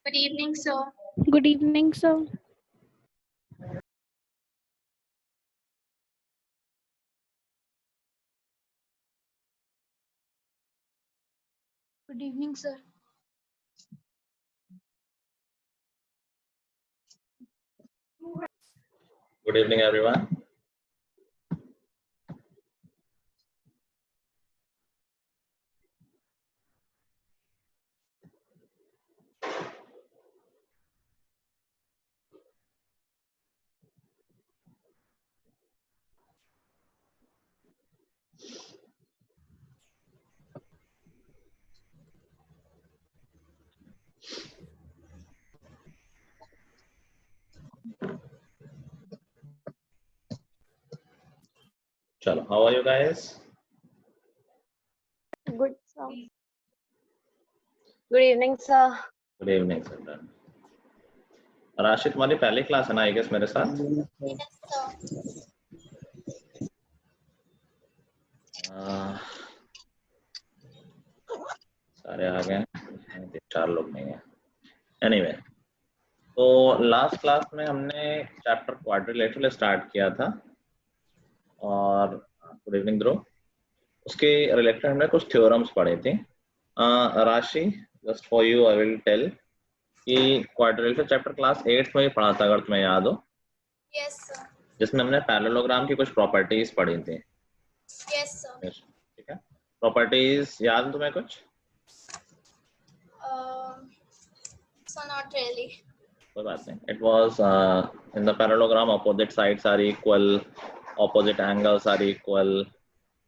Good evening, sir. Good evening, sir. Good evening, sir. Good evening, everyone. Chalo, how are you guys? Good, sir. Good evening, sir. Good evening, sir. राशि तुम्हारी पहली class है ना I guess मेरे साथ? Yes, sir. सारे आ गए, 4 लोग नहीं है। एनीवे, तो लास्ट क्लास में हमने चैप्टर क्वाड्रिलेटरल स्टार्ट किया था और गुड इवनिंग ध्रुव, उसके रिलेटेड हमने कुछ थ्योरम्स पढ़े थे। Rashi, just for you I will tell कि क्वाड्रिलेटरल चैप्टर क्लास 8 में ही पढ़ा था, अगर तुम्हें याद हो। Yes, sir. जिसमें हमने पैरेललोग्राम की कुछ प्रॉपर्टीज पढ़ी थी। Yes, sir. ठीक है, प्रॉपर्टीज याद है तुम्हें कुछ? So not really. कोई बात नहीं। It was in the parallelogram opposite sides are equal, opposite angles are equal,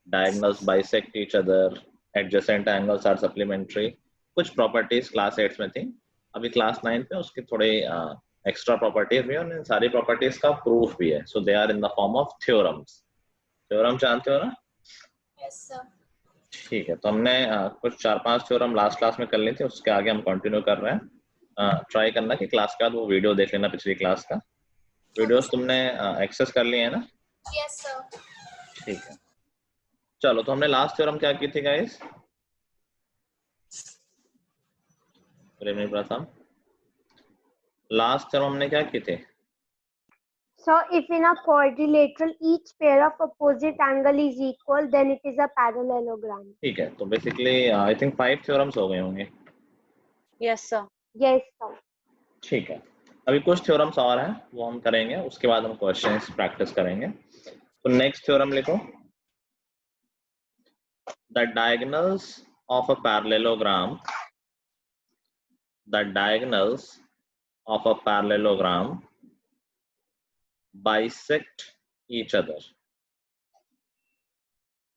diagonals bisect each other, adjacent angles are supplementary. कुछ प्रॉपर्टीज क्लास 8 में थी। अभी क्लास 9 में उसके थोड़े एक्स्ट्रा प्रॉपर्टीज भी हैं और इन सारी प्रॉपर्टीज का प्रूफ भी है। So they are in the form of theorems. Theorem जानते हो ना? Yes, sir. ठीक है, तो हमने कुछ 4-5 थ्योरम लास्ट क्लास में कर ली थी, उसके आगे हम कंटिन्यू कर रहे हैं। ट्राई करना कि क्लास के बाद वो वीडियो देख लेना, पिछली क्लास का वीडियोस तुमने एक्सेस कर लिए है ना? Yes, sir. ठीक है, चलो तो हमने लास्ट थ्योरम क्या की थी गाइस? प्रथम लास्ट थ्योरम हमने क्या की थी? So, if in a quadrilateral each pair of opposite angle is equal, then it is a parallelogram. ठीक है, तो बेसिकली आई थिंक 5 थ्योरम्स हो गए होंगे। Yes, sir. Yes, sir. ठीक है, अभी कुछ थ्योरम्स और हैं वो हम करेंगे, उसके बाद हम क्वेश्चंस प्रैक्टिस करेंगे। तो नेक्स्ट थ्योरम लिखो। The diagonals of a parallelogram, the diagonals of a parallelogram bisect each other.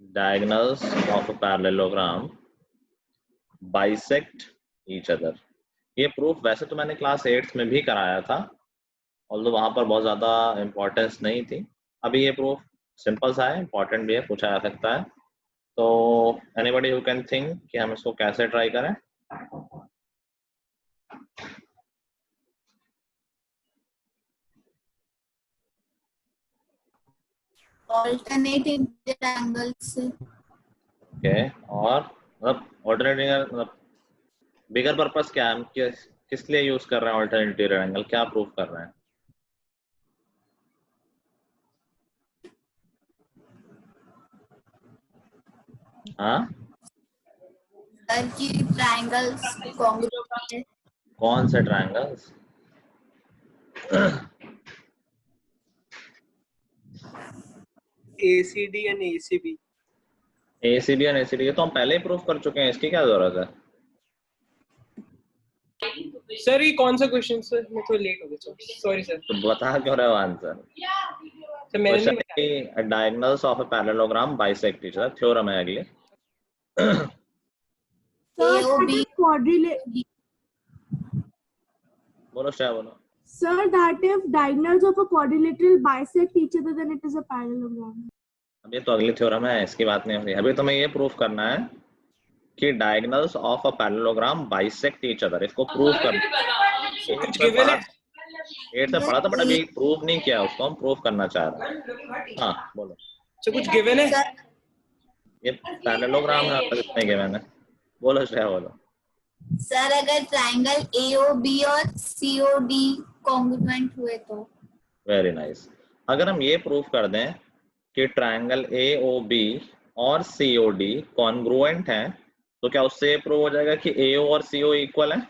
Diagonals of a parallelogram bisect each other. ये प्रूफ वैसे तो मैंने क्लास 8 में भी कराया था, ऑल्दो वहां पर बहुत ज्यादा इंपॉर्टेंस नहीं थी। अभी ये प्रूफ सिंपल सा है, इंपॉर्टेंट भी है, पूछा जा सकता है। तो एनीबॉडी हु कैन थिंक कि हम इसको कैसे ट्राई करें? Alternate interior angles. ओके, और मतलब ऑल्टरनेटिव मतलब बिगर पर्पस क्या है, हम किस लिए यूज कर रहे हैं ऑल्टरनेट इंटीरियर एंगल, क्या प्रूफ कर रहे हैं? हाँ, सर की ट्रायंगल्स कॉन्ग्रुएंट है। कौन से triangles? ACD and ACB. ACD और ACD तो हम पहले ही प्रूफ कर चुके हैं, इसकी क्या जरूरत है? सर ये कौन सा क्वेश्चन सर? मैं थोड़ा लेट हो गया सॉरी सर। तो बता क्यों रहे हो आंसर? सर मैंने नहीं बताया। Diagonals of a parallelogram bisect each other, theorem है अगले। बोलो क्या बोलो? Sir, that if diagonals of a quadrilateral bisect each other, then it is a parallelogram. अभी तो अगली थ्योरम है, इसकी बात नहीं हो रही। अभी तुम्हें ये प्रूफ करना है कि diagonals of a parallelogram bisect each other, इसको प्रूफ करना। कुछ गिवन है? 8 से पढ़ा था बट अभी प्रूव नहीं किया, उसको हम प्रूफ करना चाह रहे हैं। हाँ बोलो। सर कुछ गिवन है? ये पैरेललोग्राम है, इसमें गिवन है। बोलो श्रेया बोलो। सर अगर ट्राइंगल AOB और COD कॉन्ग्रुएंट हुए तो। Very nice. अगर हम ये प्रूव कर दें कि ट्राइंगल AOB और COD कॉन्ग्रुएंट हैं, तो क्या उससे प्रूव हो जाएगा कि AO और CO इक्वल है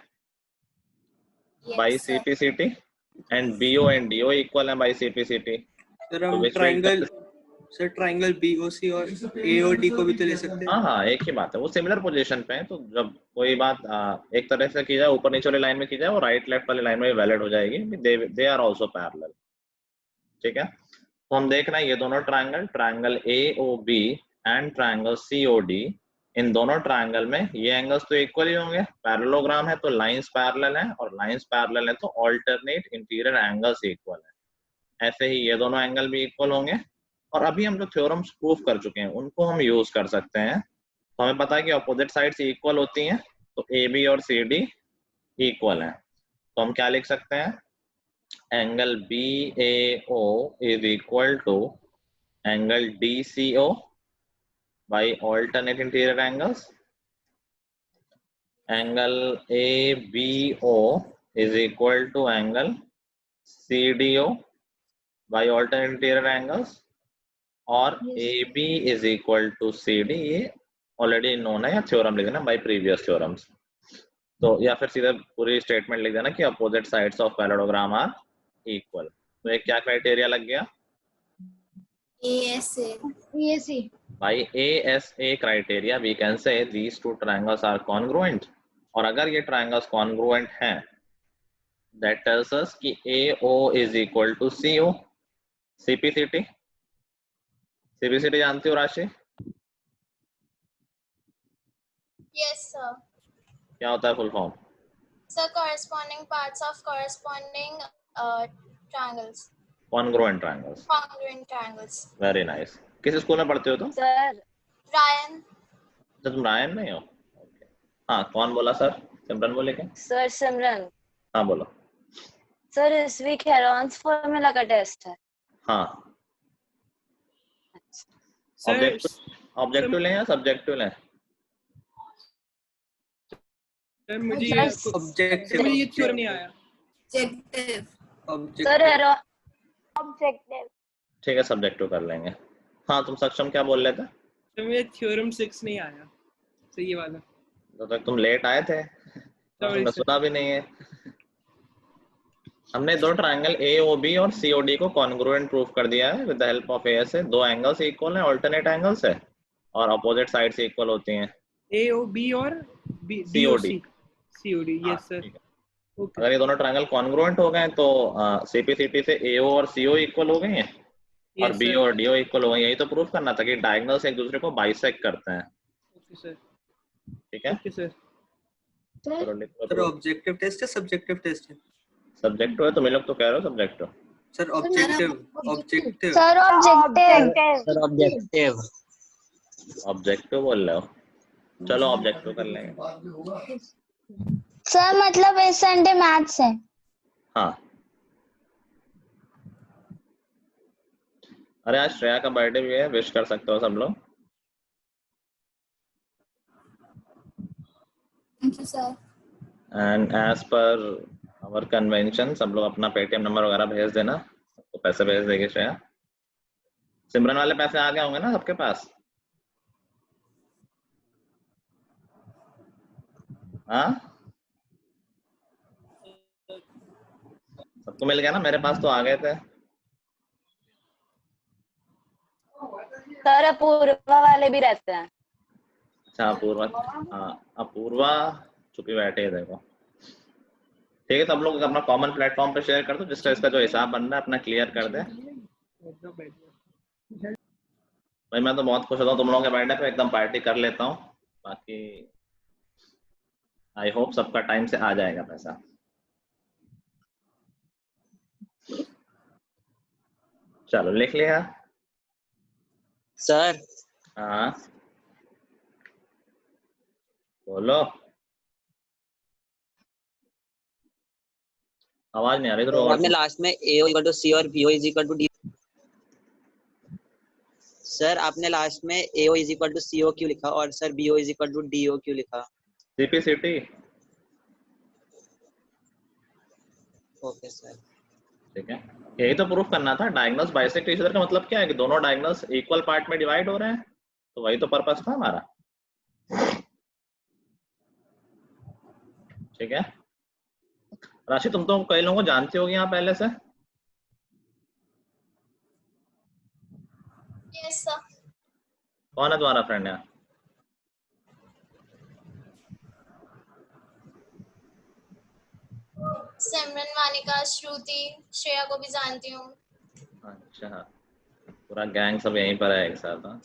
by Yes, sir. CPCT and BO and DO equal है बाय CPCT? सर तो हम which will triangle tell- sir triangle BOC और AOD को भी तो ले सकते हैं। हाँ, एक ही बात है, वो सिमिलर पोजीशन पे है। तो जब कोई बात एक तरह से की जाए, ऊपर नीचे वाली लाइन में की जाए, वो राइट लेफ्ट वाली लाइन में वैलिड हो जाएगी। They are also parallel. ठीक है, तो हम देख रहे हैं ये दोनों triangle AOB and triangle COD, इन दोनों ट्राइंगल में ये एंगल्स तो इक्वल ही होंगे, पैरेललोग्राम है तो लाइंस पैरेलल है, और लाइंस पैरेलल है तो अल्टरनेट इंटीरियर एंगल्स इक्वल है। ऐसे ही ये दोनों एंगल भी इक्वल होंगे। और अभी हम जो थ्योरम्स प्रूव कर चुके हैं उनको हम यूज कर सकते हैं। तो हमें पता है कि अपोजिट साइड्स इक्वल होती हैं, तो AB और CD इक्वल हैं। तो हम क्या लिख सकते हैं? Angle BAO is equal to angle DCO by alternate interior angles. Angle ABO is equal to angle CDO by alternate interior angles. और AB is equal to CD, ये ऑलरेडी नोन है, या थ्योरम लिख देना बाय प्रीवियस थ्योरम्स। तो या फिर सीधे पूरी स्टेटमेंट लिख देना कि opposite sides of parallelogram are equal. तो एक क्या क्राइटेरिया लग गया? ASA. By ASA criteria we can say these two triangles are congruent। और अगर ये triangles congruent हैं, that tells us कि AO is equal to CO। CPCT जानती हो राशि? Yes, sir. क्या होता है full form? Sir, corresponding parts of corresponding triangles. Congruent triangles। Congruent triangles. Very nice. किस स्कूल में पढ़ते हो तुम? Sir Ryan. तो तुम रायन नहीं हो? हाँ, कौन बोला सर? सिमरन बोले क्या? सर सिमरन हाँ बोलो। सर इस वीक हेरॉन्स फॉर्मूला का टेस्ट है। हाँ, सर ऑब्जेक्टिव लें या सब्जेक्टिव लें? सर मुझे ये ऑब्जेक्टिव मुझे ये थ्योरम नहीं आया। Objective. सर ऑब्जेक्टिव ठीक है, सब्जेक्टिव कर लेंगे। हाँ, तुम सक्षम क्या बोल रहे थे? तो मुझे थ्योरम 6 नहीं आया, तो ये वाला। तो तक तुम लेट आए थे, तो तुमने सुना भी नहीं है। हमने दो ट्रायंगल AOB और COD को कॉन्ग्रुएंट प्रूफ कर दिया है with the help of ASA। दो एंगल्स इक्वल हैं, अल्टरनेट एंगल्स है, और अपोजिट साइड्स इक्वल होती हैं। AOB और COD। Yes sir. ओके अगर ये दोनों ट्रायंगल कॉन्ग्रुएंट हो गए तो CPCT से AO और CO इक्वल हो गई हैं, और BO और DO इक्वल हो गई। यही तो प्रूफ करना था कि डायगोनल्स एक दूसरे को बाइसेक्ट करते हैं। Okay sir. ठीक है, ओके सर। चलो लिखो। सर ऑब्जेक्टिव टेस्ट है सब्जेक्टिव टेस्ट है? सब्जेक्टिव है, तुम लोग तो कह रहे हो subjective. Sir objective objective sir objective sir objective objective बोल रहे हो? चलो ऑब्जेक्टिव कर लेंगे। सर मतलब इस संडे मैथ्स है। हाँ, अरे आज श्रेया का बर्थडे भी है, विश कर सकते हो सब लोग। Thank you, sir. And as per our convention सब लोग अपना पेटीएम नंबर वगैरह भेज देना, तो पैसे भेज देगी श्रेया। सिमरन वाले पैसे आ गए होंगे ना सबके पास? हाँ, सबको मिल गया ना? मेरे पास तो आ गए थे। सर अपूर्वा वाले भी रहते हैं। अच्छा, अपूर्वा। हाँ, अपूर्वा चुपी बैठे है, देखो। ठीक है, सब लोग अपना कॉमन प्लेटफॉर्म पे शेयर कर दो, जिसका इसका जो हिसाब बन रहा है अपना क्लियर कर दे। भाई मैं तो बहुत खुश होता हूँ तुम लोगों के बर्थडे पे, एकदम पार्टी कर लेता हूँ। बाकी आई होप सबका टाइम से आ जाएगा पैसा। चलो लिख लिया? सर हाँ बोलो, आवाज नहीं आ रही इधर। आपने लास्ट में AO इक्वल टू C और BO is equal to D। Sir आपने लास्ट में AO is equal to CO क्यों लिखा और sir BO is equal to DO क्यों लिखा? CPCT okay sir. ठीक है, यही तो प्रूफ करना था। डायगोनल्स बाइसेक्ट ईच अदर का मतलब क्या है कि दोनों डायगोनल्स इक्वल पार्ट में डिवाइड हो रहे हैं, तो वही तो पर्पस था हमारा। ठीक है राशि, तुम तो कई लोगों को जानती होगी यहाँ पहले से। Yes sir. कौन है तुम्हारा फ्रेंड यहाँ? सिमरन, मानिका, श्रुति, श्रेया को भी जानती हूँ। अच्छा, पूरा गैंग सब यहीं पर है एक साथ। हाँ,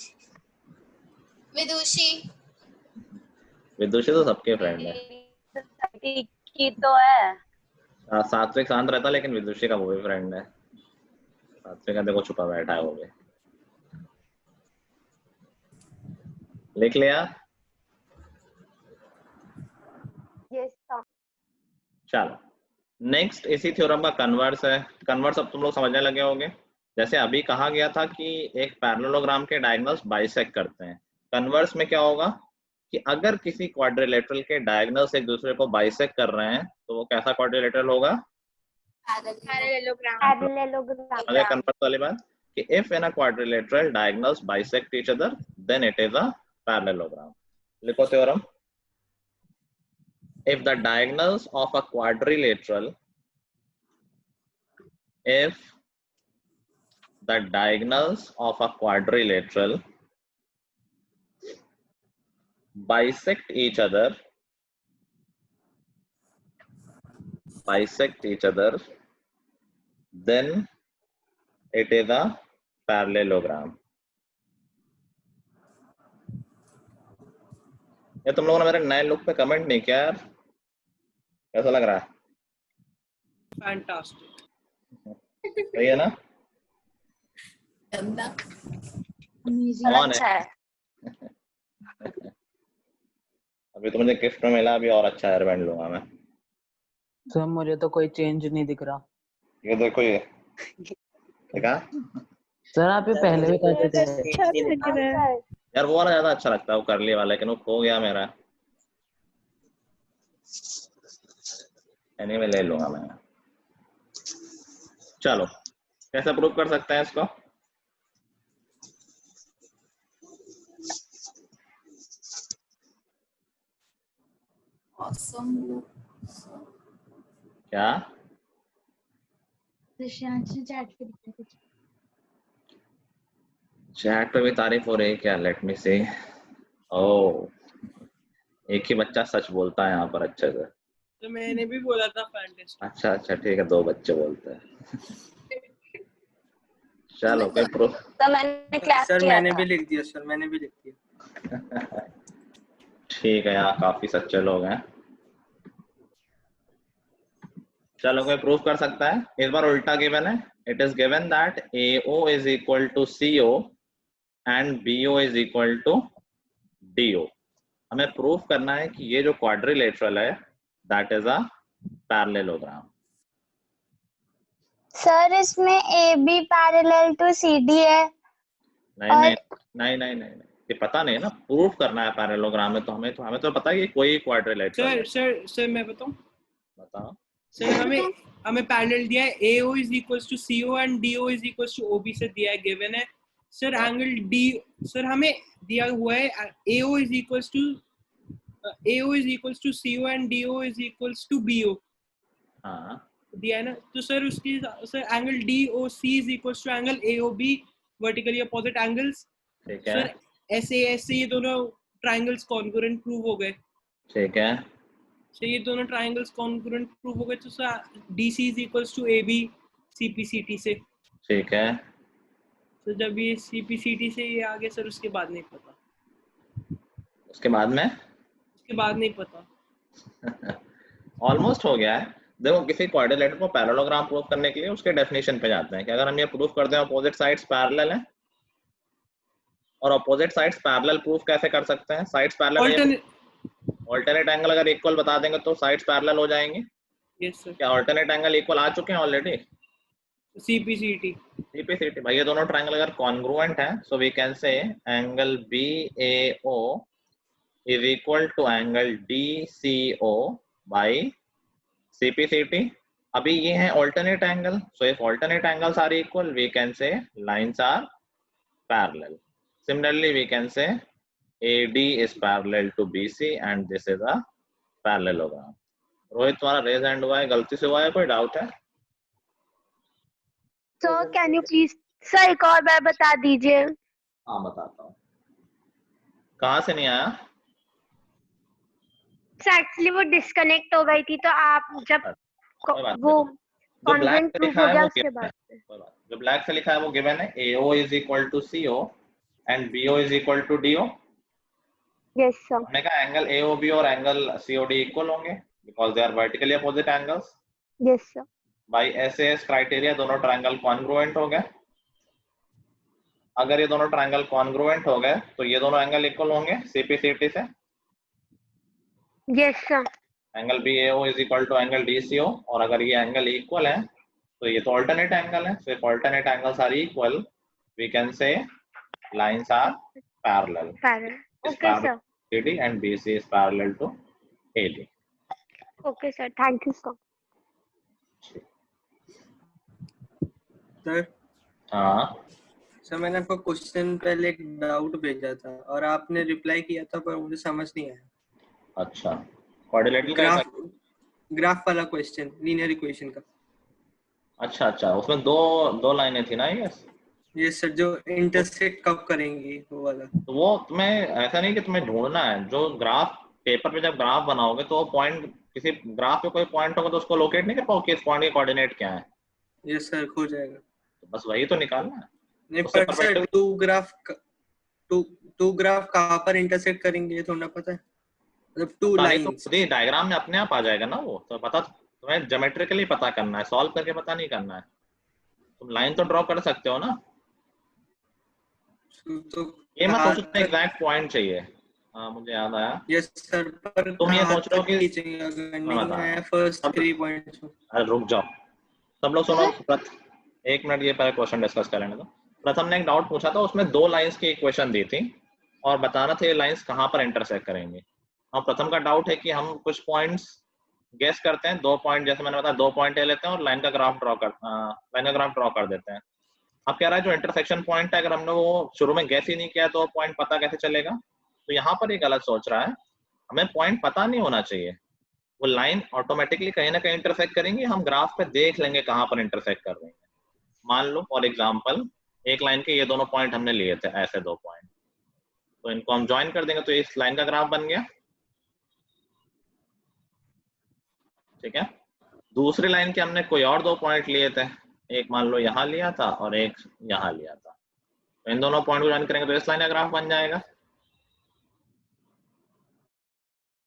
विदुषी। विदुषी तो सबके फ्रेंड है। की तो है। सात्विक शांत रहता, लेकिन विदुषी का वो भी फ्रेंड है। सात्विक का देखो छुपा बैठा है वो भी। लिख लिया? Yes, sir. चलो नेक्स्ट इसी थ्योरम का कन्वर्स है। कन्वर्स अब तुम लोग समझने लगे होंगे। जैसे अभी कहा गया था कि एक पैरेललोग्राम के डायगोनल्स बाइसेक्ट करते हैं, कन्वर्स में क्या होगा कि अगर किसी क्वाड्रिलेटरल के डायगोनल्स एक दूसरे को बाइसेक्ट कर रहे हैं तो वो कैसा क्वाड्रिलेटरल होगा? Parallelogram. अगर कन्वर्स वाली बात कि if in a quadrilateral diagonals bisect each other then it is a parallelogram. लिखो theorem. If the diagonals of a quadrilateral, if the diagonals of a quadrilateral bisect each other, then it is a parallelogram. ये तुम लोगों ने मेरे नए look पे comment नहीं किया यार, कैसा लग रहा है? फैंटास्टिक। सही है ना? गंदा। कौन है? अभी तो मुझे गिफ्ट में मिला, अभी और अच्छा हेयर बैंड लूंगा मैं। सर मुझे तो कोई चेंज नहीं दिख रहा। ये देखो, ये देखा? सर आप ये पहले भी करते थे। यार वो वाला ज्यादा अच्छा लगता है, वो करली वाला, लेकिन वो खो गया मेरा। एनीवे ले लूंगा मैं। चलो कैसे प्रूव कर सकते हैं इसको? Awesome. क्या? चैट पे भी तारीफ हो रही है क्या? लेट मी सी। ओह, एक ही बच्चा सच बोलता है यहाँ पर अच्छे से। तो मैंने भी बोला था फैंटास्टिक। अच्छा अच्छा ठीक है, 2 बच्चे बोलते हैं। चलो कोई प्रूफ? तो मैंने क्लास सर किया मैंने था। भी लिख दिया सर, मैंने भी लिख दिया। ठीक है, यहाँ काफी सच्चे लोग हैं। चलो कोई प्रूफ कर सकता है? इस बार उल्टा गिवन है। It is given that AO is equal to CO and BO is equal to DO. हमें प्रूफ करना है कि ये जो क्वाड्रिलेटरल है that is a parallelogram. Sir इसमें AB पैरेलल टू CD है। नहीं नहीं नहीं नहीं, ये पता नहीं है ना, प्रूफ करना है पैरेललोग्राम में। तो हमें तो पता है कि कोई क्वाड्रिलेटरल है। सर मैं बताऊं? बताओ। सर हमें पैरेलल दिया है AO is equals to CO and DO is equals to OB से दिया है, गिवन है। सर एंगल D, सर हमें दिया हुआ है AO is equals to CO and DO is equals to BO। हाँ दिया है ना, तो सर उसकी sir angle DOC is equals to angle AOB, vertically opposite angles. ठीक है। सर ऐसे ये दोनों ट्रायंगल्स कॉन्ग्रुएंट प्रूव हो गए। ठीक है। तो ये दोनों ट्रायंगल्स कॉन्ग्रुएंट प्रूव हो गए, तो sir DC is equals to AB CPCT से। ठीक है। तो जब ये CPCT से ये आ गया सर, उसके बाद नहीं पता। उसके बाद में? उसके बाद नहीं पता। ऑलमोस्ट हो गया है। देखो किसी क्वाड्रिलेटरल को पैरेललोग्राम प्रूफ करने के लिए उसके डेफिनेशन पे जाते हैं कि अगर हम ये प्रूफ करते हैं अपोजिट साइड्स पैरेलल हैं, और अपोजिट साइड्स पैरेलल प्रूफ कैसे कर सकते हैं? साइड्स पैरेलल, ऑल्टरनेट एंगल अगर इक्वल बता देंगे तो साइड्स पैरेलल हो जाएंगे। Yes sir. क्या ऑल्टरनेट एंगल इक्वल आ चुके हैं ऑलरेडी? CPCT भाई ये दोनों ट्रायंगल अगर कॉन्ग्रुएंट हैं, so we can say angle BAO is equal to angle DCO by CPCT। अभी ये है alternate angle, so if alternate angles are equal we can say lines are parallel. Similarly we can say AD is parallel to BC and this is a parallelogram. Rohit तुम्हारा raise hand हुआ है, गलती से हुआ है, कोई डाउट है? So can you please sir एक और बार बता दीजिए? हाँ बताता हूँ. कहाँ से नहीं आया? सर एक्चुअली वो डिस्कनेक्ट हो गई थी, तो आप जब कोई बात वो नहीं. जो ब्लैक कॉन्वेंट से प्रूफ लिखा हो है गया वो उसके गिवन है. बाद से। कोई बात. जो ब्लैक से लिखा है वो गिवन है. AO is equal to CO and BO is equal to DO. Yes sir. हमने कहा एंगल AOB और एंगल COD इक्वल होंगे because they are vertically opposite angles. Yes sir. by SAS criteria दोनों ट्रायंगल कॉन्ग्रुएंट हो गए. अगर ये दोनों ट्रायंगल कॉन्ग्रुएंट हो गए तो ये दोनों एंगल इक्वल होंगे CPCT से. Yes sir. Angle BAO is equal to angle DCO, और अगर ये एंगल इक्वल है तो ये तो ऑल्टरनेट एंगल है. so if alternate angles are equal we can say lines are parallel. Okay sir. CD and BC is parallel to AD. Okay sir, thank you sir. Sir हाँ sir मैंने आपको question पहले एक doubt भेजा था और आपने रिप्लाई किया था पर मुझे समझ नहीं आया. अच्छा, क्वाड्रिलेटरल का ग्राफ वाला क्वेश्चन, लीनियर इक्वेशन का. अच्छा अच्छा, उसमें दो लाइनें थी ना. ये सर जो इंटरसेक्ट कब करेंगी वो वाला. तो वो तुम्हें ऐसा नहीं कि तुम्हें ढूंढना है. जो ग्राफ पेपर पे जब ग्राफ बनाओगे तो पॉइंट, किसी ग्राफ पे कोई पॉइंट होगा तो उसको लोकेट नहीं कर पाओगे कि इस पॉइंट के कोऑर्डिनेट क्या है. ये सर हो जाएगा. तो बस वही तो निकालना है. नहीं उससे पर सर टू ग्राफ कहाँ पर इंटरसेक्ट करेंगे ये थोड़ा पता है. मतलब टू लाइंस तो डायग्राम में अपने आप आ जाएगा ना वो. तो पता तुम्हें ज्योमेट्रिकली पता करना है, सॉल्व करके पता नहीं करना है. तुम लाइन तो ड्रॉ कर सकते हो ना. तो ये मत सोचो तुम्हें एग्जैक्ट पॉइंट चाहिए. हाँ मुझे याद आया. यस सर, पर तुम ये सोच रहे हो कि अगर नहीं आया फर्स्ट 3 पॉइंट्स. अरे रुक जाओ सब लोग, सुनो. एक मिनट, ये पहले क्वेश्चन डिस्कस कर लेने दो. प्रथम ने एक डाउट पूछा था, उसमें 2 लाइंस की इक्वेशन दी थी और बताना था ये लाइंस कहाँ पर इंटरसेक्ट करेंगे. और प्रथम का डाउट है कि हम कुछ पॉइंट्स गेस करते हैं. 2 पॉइंट, जैसे मैंने बताया 2 पॉइंट ले लेते हैं और लाइन का ग्राफ ड्रॉ कर देते हैं. अब कह रहा है जो इंटरसेक्शन पॉइंट है अगर हमने वो शुरू में गेस ही नहीं किया तो पॉइंट पता कैसे चलेगा. तो यहाँ पर ये गलत सोच रहा है. हमें पॉइंट पता नहीं होना चाहिए. वो लाइन ऑटोमेटिकली कहीं ना कहीं इंटरसेक्ट करेंगे. हम ग्राफ पे देख लेंगे कहाँ पर इंटरसेक्ट कर रही है. मान लो फॉर एग्जाम्पल एक लाइन के ये दोनों पॉइंट हमने लिए थे, ऐसे 2 पॉइंट, तो इनको हम ज्वाइन कर देंगे तो इस लाइन का ग्राफ बन गया. ठीक है. दूसरी लाइन के हमने कोई और 2 पॉइंट लिए थे. एक मान लो यहाँ लिया था और एक यहाँ लिया था. तो इन दोनों पॉइंट को ज्वाइन करेंगे तो इस लाइन का ग्राफ बन जाएगा.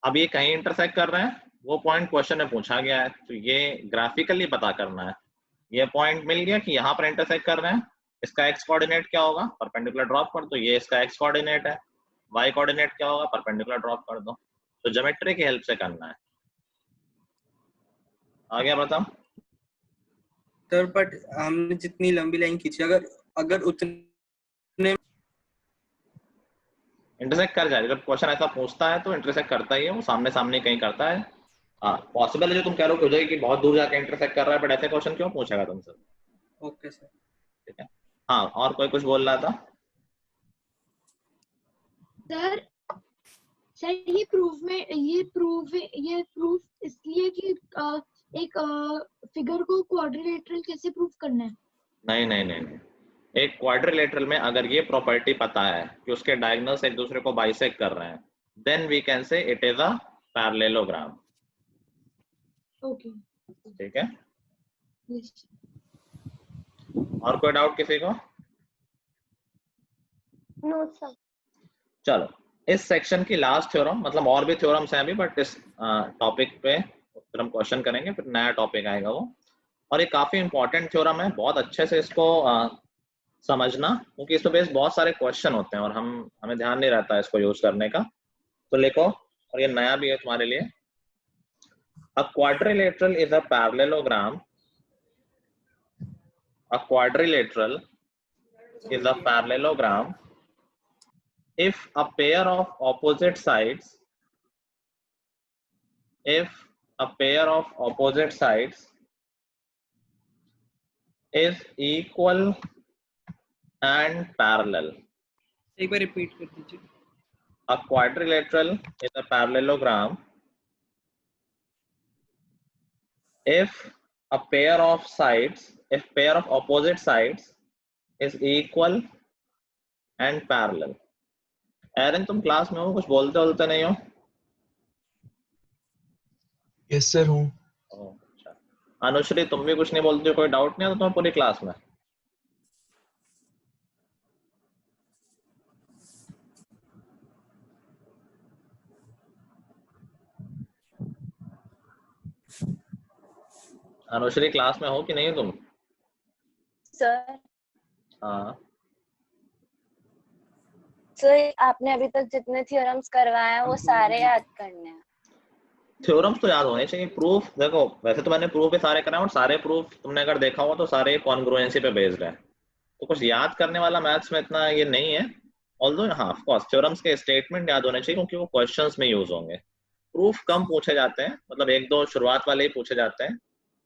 अब ये कहीं इंटरसेक्ट कर रहे हैं, वो पॉइंट क्वेश्चन में पूछा गया है. तो ये ग्राफिकली पता करना है. ये पॉइंट मिल गया कि यहाँ पर इंटरसेक्ट कर रहे हैं. इसका एक्स कोऑर्डिनेट क्या होगा, परपेंडिकुलर ड्रॉप कर दो. ये इसका एक्स कोऑर्डिनेट है. वाई कोऑर्डिनेट क्या होगा, परपेंडिकुलर ड्रॉप कर दो. तो ज्योमेट्री की हेल्प से करना है. आ गया बताओ. सर बट हमने जितनी लंबी लाइन खींची अगर उतने इंटरसेक्ट कर जाएगा. जब क्वेश्चन ऐसा पूछता है तो इंटरसेक्ट करता ही है. वो सामने सामने कहीं करता है. हाँ पॉसिबल है जो तुम कह रहे हो जाएगी कि बहुत दूर जाके इंटरसेक्ट कर रहा है, बट ऐसे क्वेश्चन क्यों पूछेगा तुमसे. Okay sir. ठीक है. हाँ और कोई कुछ बोल रहा था. सर ये प्रूफ इसलिए कि एक फिगर को क्वाड्रिलेटरल कैसे प्रूफ करना है. नहीं. एक क्वाड्रिलेटरल में अगर ये प्रॉपर्टी पता है कि उसके डायगोनल्स एक दूसरे को बाइसेक्ट कर रहे हैं, then we can say it is a parallelogram. Okay ठीक है. यस. और कोई डाउट किसी को? No sir. चलो इस सेक्शन की लास्ट थ्योरम, मतलब और भी थ्योरम्स हैं अभी, बट इस टॉपिक पे फिर हम क्वेश्चन करेंगे, फिर नया टॉपिक आएगा वो. और ये काफी इंपॉर्टेंट थ्योरम है. बहुत अच्छे से इसको समझना, क्योंकि इस पे बेस बहुत सारे क्वेश्चन होते हैं और हमें ध्यान नहीं रहता है इसको यूज करने का. तो लिखो, और ये नया भी है तुम्हारे लिए. अ quadrilateral is a parallelogram. A quadrilateral is a parallelogram if a pair of opposite sides is equal and parallel. एक बार रिपीट कर दीजिए. A quadrilateral is a parallelogram if a pair of opposite sides is equal and parallel. एरन तुम class में हो, कुछ बोलते नहीं हो? यस सर हूँ. अच्छा. अनुश्री तुम भी कुछ नहीं बोलते हो, कोई डाउट नहीं है तो तुम्हें पूरी क्लास में? अनुश्री क्लास में हो कि नहीं तुम? सर. हाँ सर आपने अभी तक जितने थ्योरम्स करवाए हैं वो सारे याद करने हैं. थ्योरम्स तो याद होने चाहिए. प्रूफ देखो, वैसे तो मैंने प्रूफ भी सारे कराए और सारे प्रूफ तुमने अगर देखा हो तो सारे कॉन्ग्रुएंसी पे बेस्ड है, तो कुछ याद करने वाला मैथ्स में इतना ये नहीं है. ऑल्दो हाँ ऑफ कोर्स थ्योरम्स के स्टेटमेंट याद होने चाहिए क्योंकि वो क्वेश्चंस में यूज होंगे. प्रूफ कम पूछे जाते हैं, मतलब एक दो शुरुआत वाले ही पूछे जाते हैं.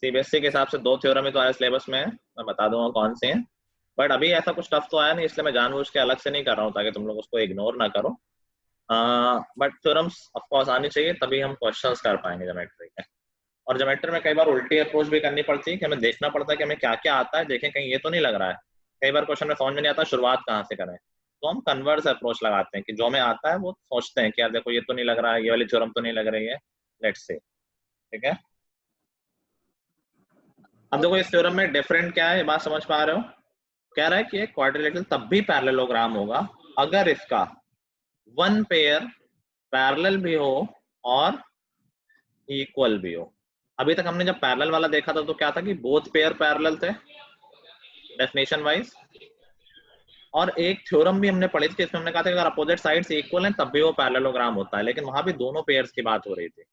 सीबीएसई के हिसाब से 2 थ्योरम ही तो आया सिलेबस में है, मैं बता दूंगा कौन से हैं. बट अभी ऐसा कुछ टफ तो आया नहीं, इसलिए मैं जानबूझ के अलग से नहीं कर रहा हूँ ताकि तुम लोग उसको इग्नोर ना करो. बट थ्योरम्स ऑफ कोर्स आनी चाहिए, तभी हम क्वेश्चंस कर पाएंगे ज्योमेट्री के. और ज्योमेट्री में कई बार उल्टी अप्रोच भी करनी पड़ती है कि हमें देखना पड़ता है कि हमें क्या क्या आता है, देखें कहीं ये तो नहीं लग रहा है. कई बार क्वेश्चन में समझ में नहीं आता शुरुआत कहाँ से करें, तो हम कन्वर्स अप्रोच लगाते हैं कि जो हमें आता है वो सोचते हैं कि यार देखो ये तो नहीं लग रहा है, ये वाली थ्योरम तो नहीं लग रही है, लेट्स से. ठीक है. अब देखो इस थ्योरम में डिफरेंट क्या है, ये बात समझ पा रहे हो? कह रहा है कि एक क्वाड्रिलेटरल तब भी पैरेललोग्राम होगा अगर इसका वन पेयर पैरेलल भी हो और इक्वल भी हो. अभी तक हमने जब पैरेलल वाला देखा था तो क्या था कि बोथ पेयर पैरेलल थे डेफिनेशन वाइज, और एक थ्योरम भी हमने पढ़ी थी इसमें हमने कहा था कि अगर अपोजिट साइड्स इक्वल हैं तब भी वो पैरेललोग्राम होता है, लेकिन वहां भी दोनों पेयर्स की बात हो रही थी.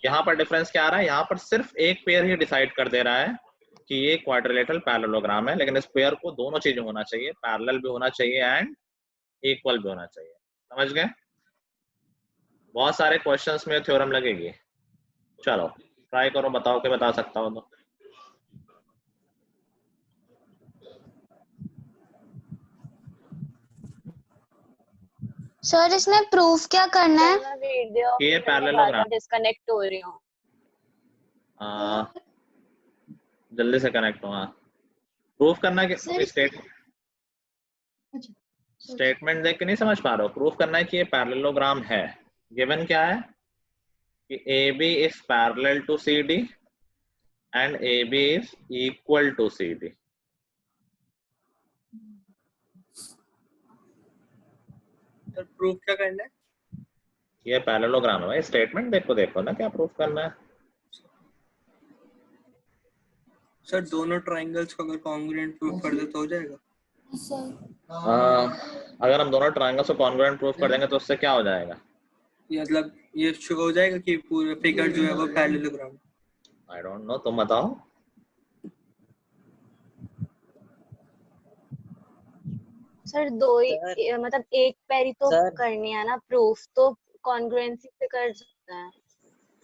यहाँ पर डिफरेंस क्या आ रहा है, यहाँ पर सिर्फ एक पेयर ही डिसाइड कर दे रहा है कि ये क्वाड्रिलेटरल पैरेललोग्राम है, लेकिन इस पेयर को दोनों चीजें होना चाहिए, पैरेलल भी होना चाहिए एंड इक्वल भी होना चाहिए. समझ गए? बहुत सारे क्वेश्चंस में थ्योरम लगेगी. चलो ट्राई करो, बताओ कि बता सकता हो तो. सर इसमें प्रूफ क्या करना है? वीडियो ये पैरेललोग्राम डिस्कनेक्ट हो रही हूँ. जल्दी से कनेक्ट हो. हाँ प्रूफ करना है कि स्टेटमेंट देख के नहीं समझ पा रहे हो. प्रूफ करना है कि ये पैरेललोग्राम है. गिवन क्या है कि AB is parallel to CD and AB is equal to CD. तो प्रूफ क्या करना है? ये पैरेललोग्राम है भाई. स्टेटमेंट देखो ना क्या प्रूफ करना है. सर दोनों ट्रायंगल्स को अगर कॉन्ग्रुएंट प्रूफ कर दे तो हो जाएगा? अगर हम दोनों ट्रायंगल्स को कॉन्ग्रुएंट प्रूफ कर देंगे तो उससे क्या हो जाएगा? मतलब ये शो हो जाएगा कि पूरा फिगर जो है वो पैरेललोग्राम. आई डोंट नो, तुम बताओ. सर दो ही मतलब एक पैरी तो करनी है ना प्रूफ, तो कॉन्ग्रुएंसी से कर सकते हैं.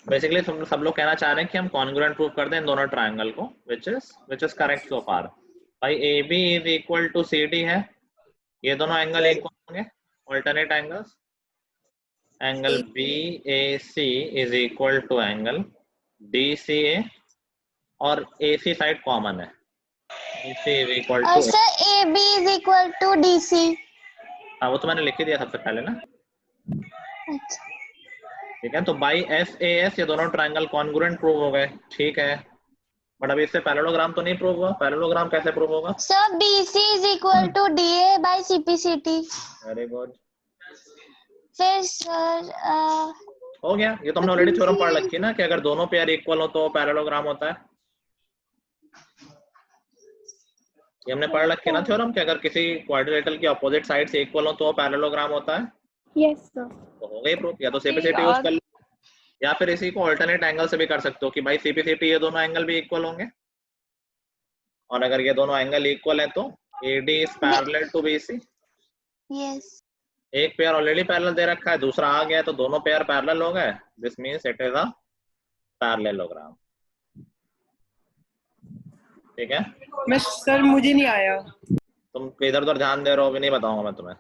बेसिकली तुम सब लोग कहना चाह रहे हैं कि हम कॉन्ग्रुएंट प्रूफ कर दें इन दोनों ट्रायंगल को, which is correct so far. भाई AB is equal to CD है, ये दोनों एंगल इक्वल होंगे, alternate angles. Angle BAC is equal to angle DCA और AC साइड कॉमन है. AC is equal to sir AB is equal to DC. हाँ वो तो मैंने लिख ही दिया सबसे पहले ना. अच्छा ठीक है. तो बाई SAS ये दोनों ट्रायंगल कॉन्ग्रुएंट प्रूव हो गए. ठीक है, बट अभी इससे पैरेललोग्राम तो नहीं प्रूव हुआ. पैरेललोग्राम कैसे प्रूव होगा? Sir BC is equal to DA by CPCT. Very good. फिर सर हो गया. ये तो हमने ऑलरेडी थ्योरम पढ़ रखी है ना कि अगर दोनों पेयर इक्वल हो तो पैरेललोग्राम होता है. ये हमने पढ़ रखी है ना थ्योरम कि अगर किसी क्वाड्रिलेटरल की अपोजिट साइड से इक्वल हो तो पैरेललोग्राम होता है. Yes sir. तो हो गई प्रूफ. या तो सीपीसीटी यूज कर लो या फिर इसी को अल्टरनेट एंगल से भी कर सकते हो कि भाई सीपीसीटी ये दोनों एंगल भी इक्वल होंगे, और अगर ये दोनों एंगल इक्वल है तो AD is parallel to BC. Yes. एक पेयर ऑलरेडी पैरेलल दे रखा है, दूसरा आ गया तो दोनों पेयर पैरेलल हो गए. This means it is a parallelogram. ठीक है? मैं सर मुझे नहीं आया तुम इधर उधर ध्यान दे रहे हो, भी नहीं बताऊंगा मैं तुम्हें।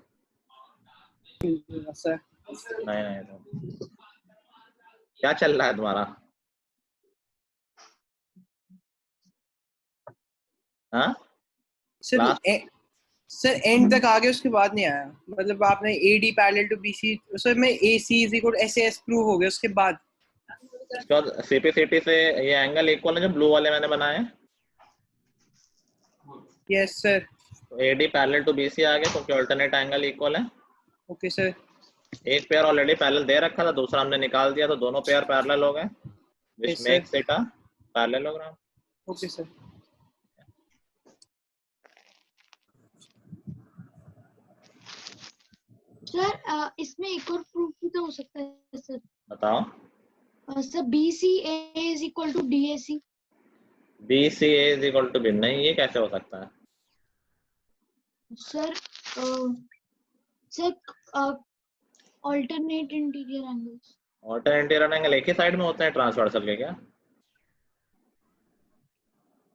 सर। नहीं क्या चल रहा है तुम्हारा? हाँ सर Last- सर एंड तक आ गए, उसके बाद नहीं आया। मतलब आपने AD parallel to BC, sir मैं AC is equal SAS prove हो गया उसके बाद। उसके बाद CPCT से ये एंगल इक्वल है जो ब्लू वाले मैंने बनाए। Yes sir. तो AD पैरेलल टू BC आ गया क्योंकि अल्टरनेट एंगल इक्वल है। Okay sir. एक पेयर ऑलरेडी पैरेलल दे रखा था, दूसरा हमने निकाल दिया, तो दोनों पेयर पैरेलल हो गए, which Yes, sir. makes it a parallelogram. Okay sir. Sir इसमें एक और प्रूफ भी तो हो सकता है सर। बताओ। Sir BCA is equal to DAC। BCA is equal to B, नहीं ये कैसे हो सकता है? Sir sir alternate interior angles। Alternate interior angle एक ही साइड में होते हैं ट्रांसवर्सल के क्या?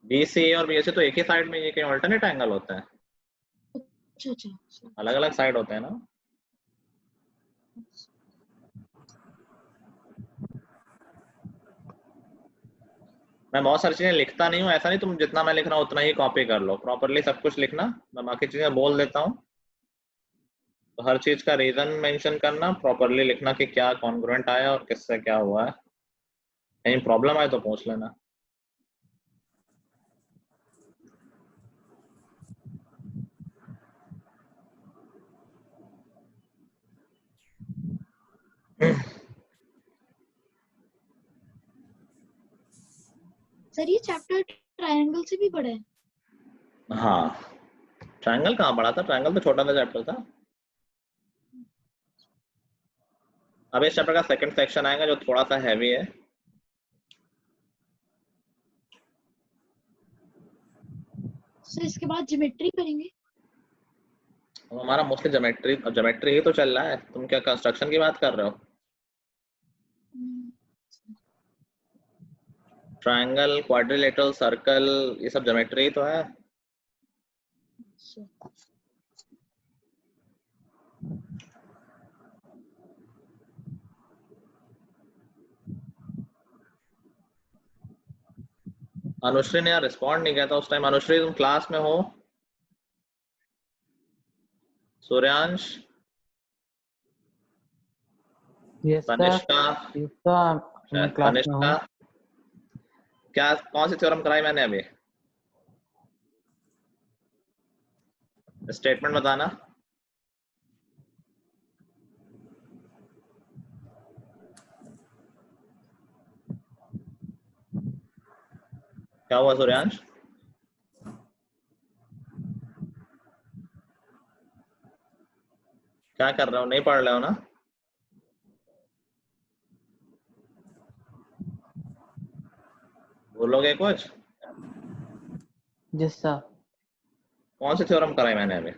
BCA और BSA तो एक ही साइड में, ये कहीं ऑल्टरनेट एंगल होते हैं? अच्छा अच्छा। अलग अलग साइड होते हैं ना। मैं बहुत सारी चीजें लिखता नहीं हूँ, ऐसा नहीं, तुम जितना मैं लिख रहा हूँ उतना ही कॉपी कर लो, प्रॉपरली सब कुछ लिखना। मैं बाकी चीजें बोल देता हूँ, तो हर चीज का रीजन मेंशन करना, प्रॉपरली लिखना कि क्या कॉन्ग्रुएंट आया और किससे क्या हुआ है। कहीं प्रॉब्लम आए तो पूछ लेना। सर ये चैप्टर ट्रायंगल से भी बड़ा है। हाँ, ट्रायंगल कहाँ पढ़ा था? ट्रायंगल तो छोटा सा चैप्टर था। अब इस चैप्टर का सेकंड सेक्शन आएगा जो थोड़ा सा हैवी है। सर इसके बाद ज्योमेट्री करेंगे। हमारा मोस्टली ज्योमेट्री ही तो चल रहा है। तुम क्या कंस्ट्रक्शन की बात कर रहे हो? ट्रायंगल, क्वाड्रिलेटरल, सर्कल, ये सब ज्योमेट्री ही तो है। अनुश्री ने यार रिस्पॉन्ड नहीं किया था उस टाइम। अनुश्री तुम क्लास में हो? सूर्यांश, तनिष्का, मैं क्लास में तनिष्का, हूँ। क्या कौन सी थ्योरम कराई मैंने अभी? स्टेटमेंट बताना। क्या हुआ सूर्यांश? क्या कर रहे हो? नहीं पढ़ रहे हो ना? बोलोगे कुछ? Yes sir. कौन सी थ्योरम कराई मैंने अभी?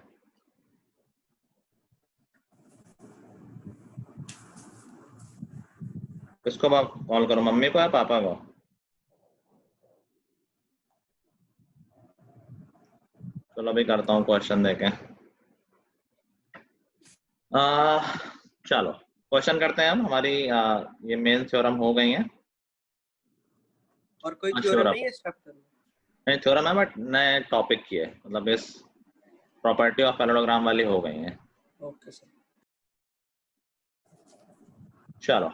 किसको कॉल करो, मम्मी को या पापा को? चलो अभी करता हूँ क्वेश्चन देके। चलो क्वेश्चन करते हैं हम। हमारी ये मेन थ्योरम हो गई है। और कोई हाँ, थ्योरम sure, नहीं है इस चैप्टर में? नहीं थ्योरम है बट नए टॉपिक की है, मतलब इस प्रॉपर्टी ऑफ पैरेललोग्राम वाली हो गई है। Okay sir. चलो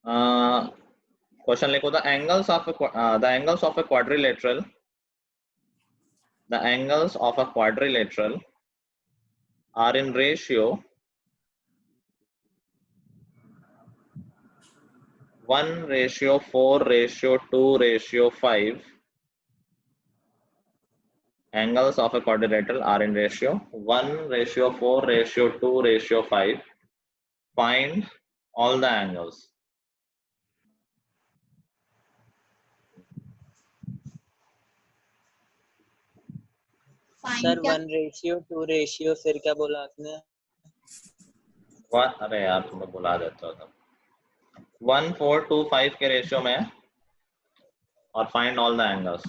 क्वेश्चन लिखो। The angles of a quadrilateral, the angles of a quadrilateral are in ratio 1:4:2:5. Angles of a quadrilateral are in ratio 1:4:2:5. Find all the angles. Sir 1:2 फिर क्या बोला आपने? अरे यार तुम्हें बुला देता हूँ। 1:4:2:5 के रेशियो में और find all the angles.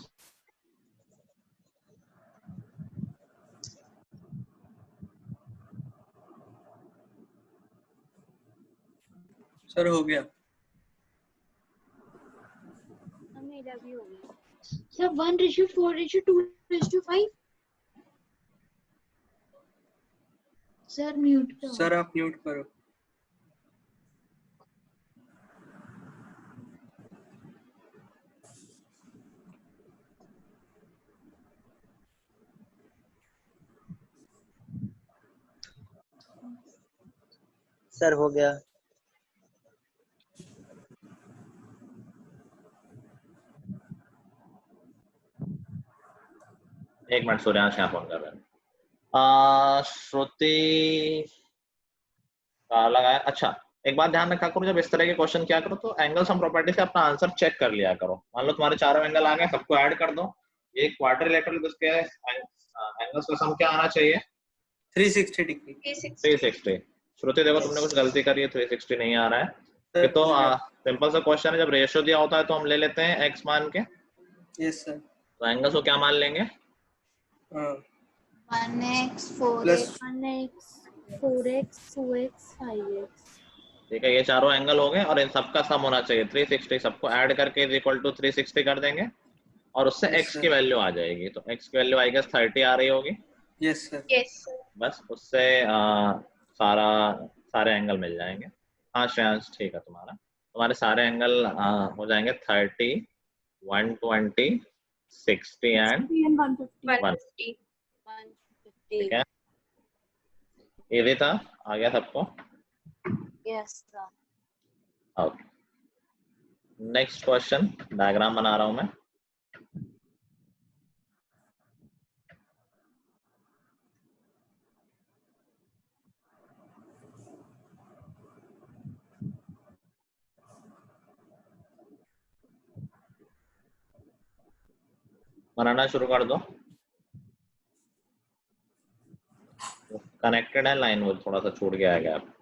Sir हो गया। मेरा भी हो गया। सर 1:4:2:5। सर म्यूट पे हो। सर आप म्यूट करो। सर हो गया। एक मिनट, सूर्यांश यहाँ फोन कर रहे हैं। श्रुति का लगाया। अच्छा, एक बात ध्यान रखा करो, जब इस तरह के क्वेश्चन किया करो तो एंगल्स एंड प्रॉपर्टी से अपना आंसर चेक कर लिया करो। मान लो तुम्हारे चारों एंगल आ गए, सबको ऐड कर दो। ये क्वाड्रिलेटरल, उसके एंगल्स का सम क्या आना चाहिए? 360 डिग्री। 360। श्रुति देखो तुमने कुछ गलती करी है, 360 नहीं आ रहा है। ये तो सिंपल सा क्वेश्चन है, जब रेशियो दिया होता है तो हम ले लेते हैं x मान के। Yes sir. तो एंगल्स को क्या मान लेंगे? 1x 4x plus 1x 4x 2x 5x। ठीक है, ये चारों एंगल हो गए और इन सबका सम होना चाहिए 360। सबको ऐड करके इज इक्वल टू 360 कर देंगे और उससे Yes, x sir. की वैल्यू आ जाएगी। तो x की वैल्यू आई गेस 30 आ रही होगी। Yes sir. बस उससे सारे एंगल मिल जाएंगे। हाँ श्रेयांश, ठीक है, तुम्हारे सारे एंगल हो जाएंगे 30, 120, 60 एंड 150। ठीक है, इजी था, आ गया सबको? Yes sir. Okay, next question. Diagram बना रहा हूं मैं। बनाना शुरू कर दो। कनेक्टेड है लाइन, वो थोड़ा सा छूट गया है गैप।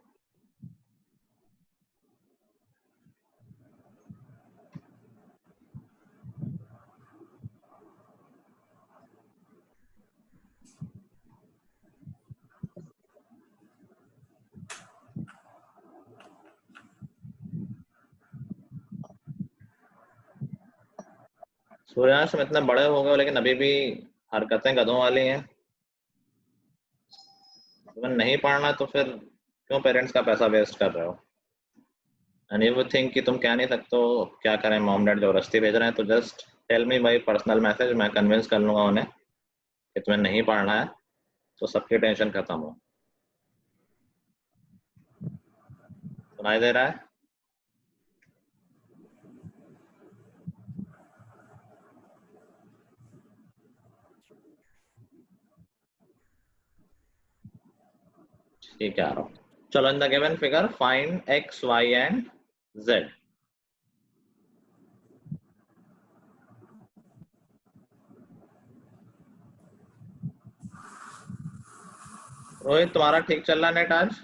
सूर्यांश में इतने बड़े हो गए लेकिन अभी भी हरकतें गधों वाली हैं। तुम्हें नहीं पढ़ना तो फिर क्यों पेरेंट्स का पैसा वेस्ट कर रहे हो? एंड यू थिंक कि तुम क्या नहीं सकते हो, क्या करें, मॉम डैड जबरदस्ती भेज रहे हैं तो just tell me by personal message, मैं कन्विंस कर लूंगा उन्हें कि तुम्हें नहीं पढ़ना है, तो सबकी टेंशन खत्म हो। सुनाई दे रहा है? ठीक है, आ रहा हूँ। चलो, in the given figure find x, y and z। Rohit, तुम्हारा ठीक चल रहा है नेट आज?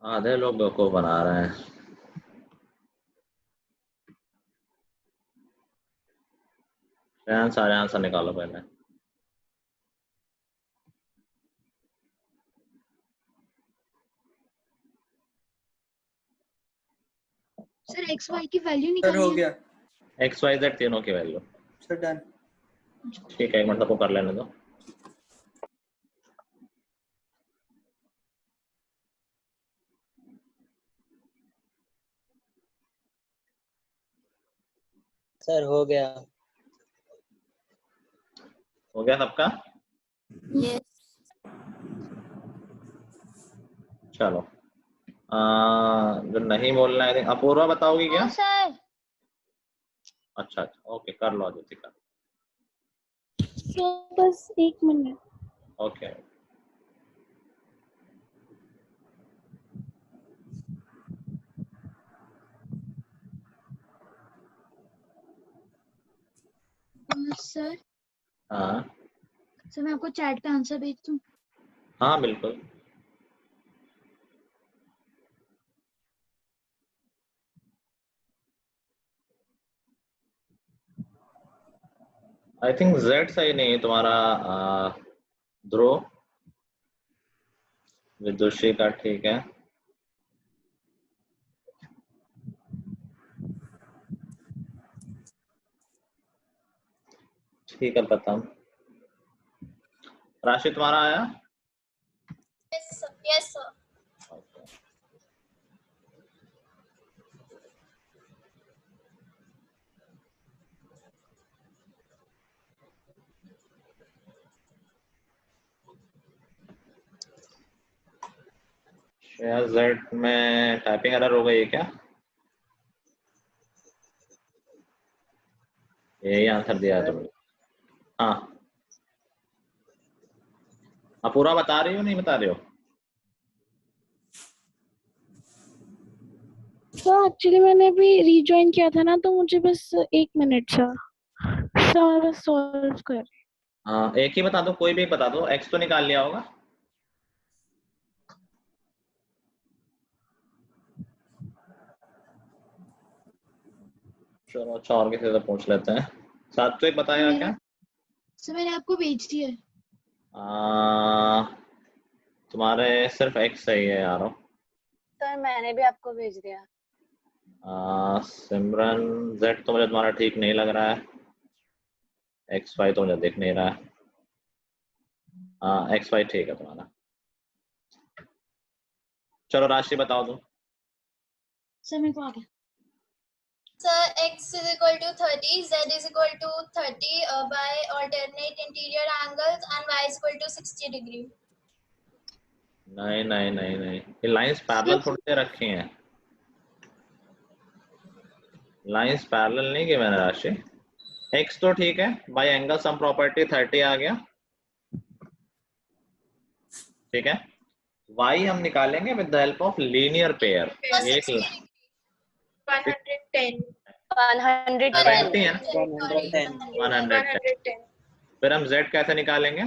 आधे लोग बेवकूफ बना रहे हैं। सारे आंसर निकालो पहले। सर x y की वैल्यू सर हो निकालिए। गया। x, y, z तीनों की वैल्यू। Sir done. ठीक है, एक मिनट सबको कर लेने दो। सर हो गया। हो गया सबका? yes चलो, जो नहीं बोलना है अपूर्वा बताओगी क्या? सर अच्छा, ओके, कर लो अदिति का। बस 1 मिनट। ओके, सर हाँ सर मैं आपको चैट पे आंसर भेज दूं? हाँ बिल्कुल। आई थिंक Z सही नहीं है तुम्हारा। ध्रुव, विदुषी का ठीक है। ठीक है, पता। राशि तुम्हारा आया? Yes, sir. श्रेया, Z में टाइपिंग एरर हो गई है क्या? यही आंसर दिया है तुमने। हाँ हाँ, पूरा बता रही हो नहीं बता रही हो? सर एक्चुअली मैंने अभी रीजॉइन किया था ना, तो मुझे बस 1 मिनट सर मैं बस सॉल्व कर। हाँ, एक ही बता दो, कोई भी बता दो। X तो निकाल लिया होगा। चलो अच्छा, और किसी से पूछ लेते हैं। सात्विक बताएगा क्या? सर मैंने आपको भेज दिया है। तुम्हारे सिर्फ X सही है यारो। सर मैंने भी आपको भेज दिया। सिमरन, Z तो मुझे तुम्हारा ठीक नहीं लग रहा है। XY तो मुझे दिख नहीं रहा है। XY ठीक है तुम्हारा। चलो राशि बताओ तुम। सर मेरे को आ गया। Sir, x is equal to 30, z is equal to 30 by alternate interior angles, and y is equal to 60 degree. नहीं नहीं नहीं नहीं, ये लाइंस पैरेलल थोड़ी से रखी हैं। लाइंस पैरेलल नहीं की मैंने राशि। x तो ठीक है, बाय एंगल सम प्रॉपर्टी 30 आ गया। ठीक है, y हम निकालेंगे with the help of linear pair. ये 110 110 है ना? 110 110। फिर हम z कैसे निकालेंगे?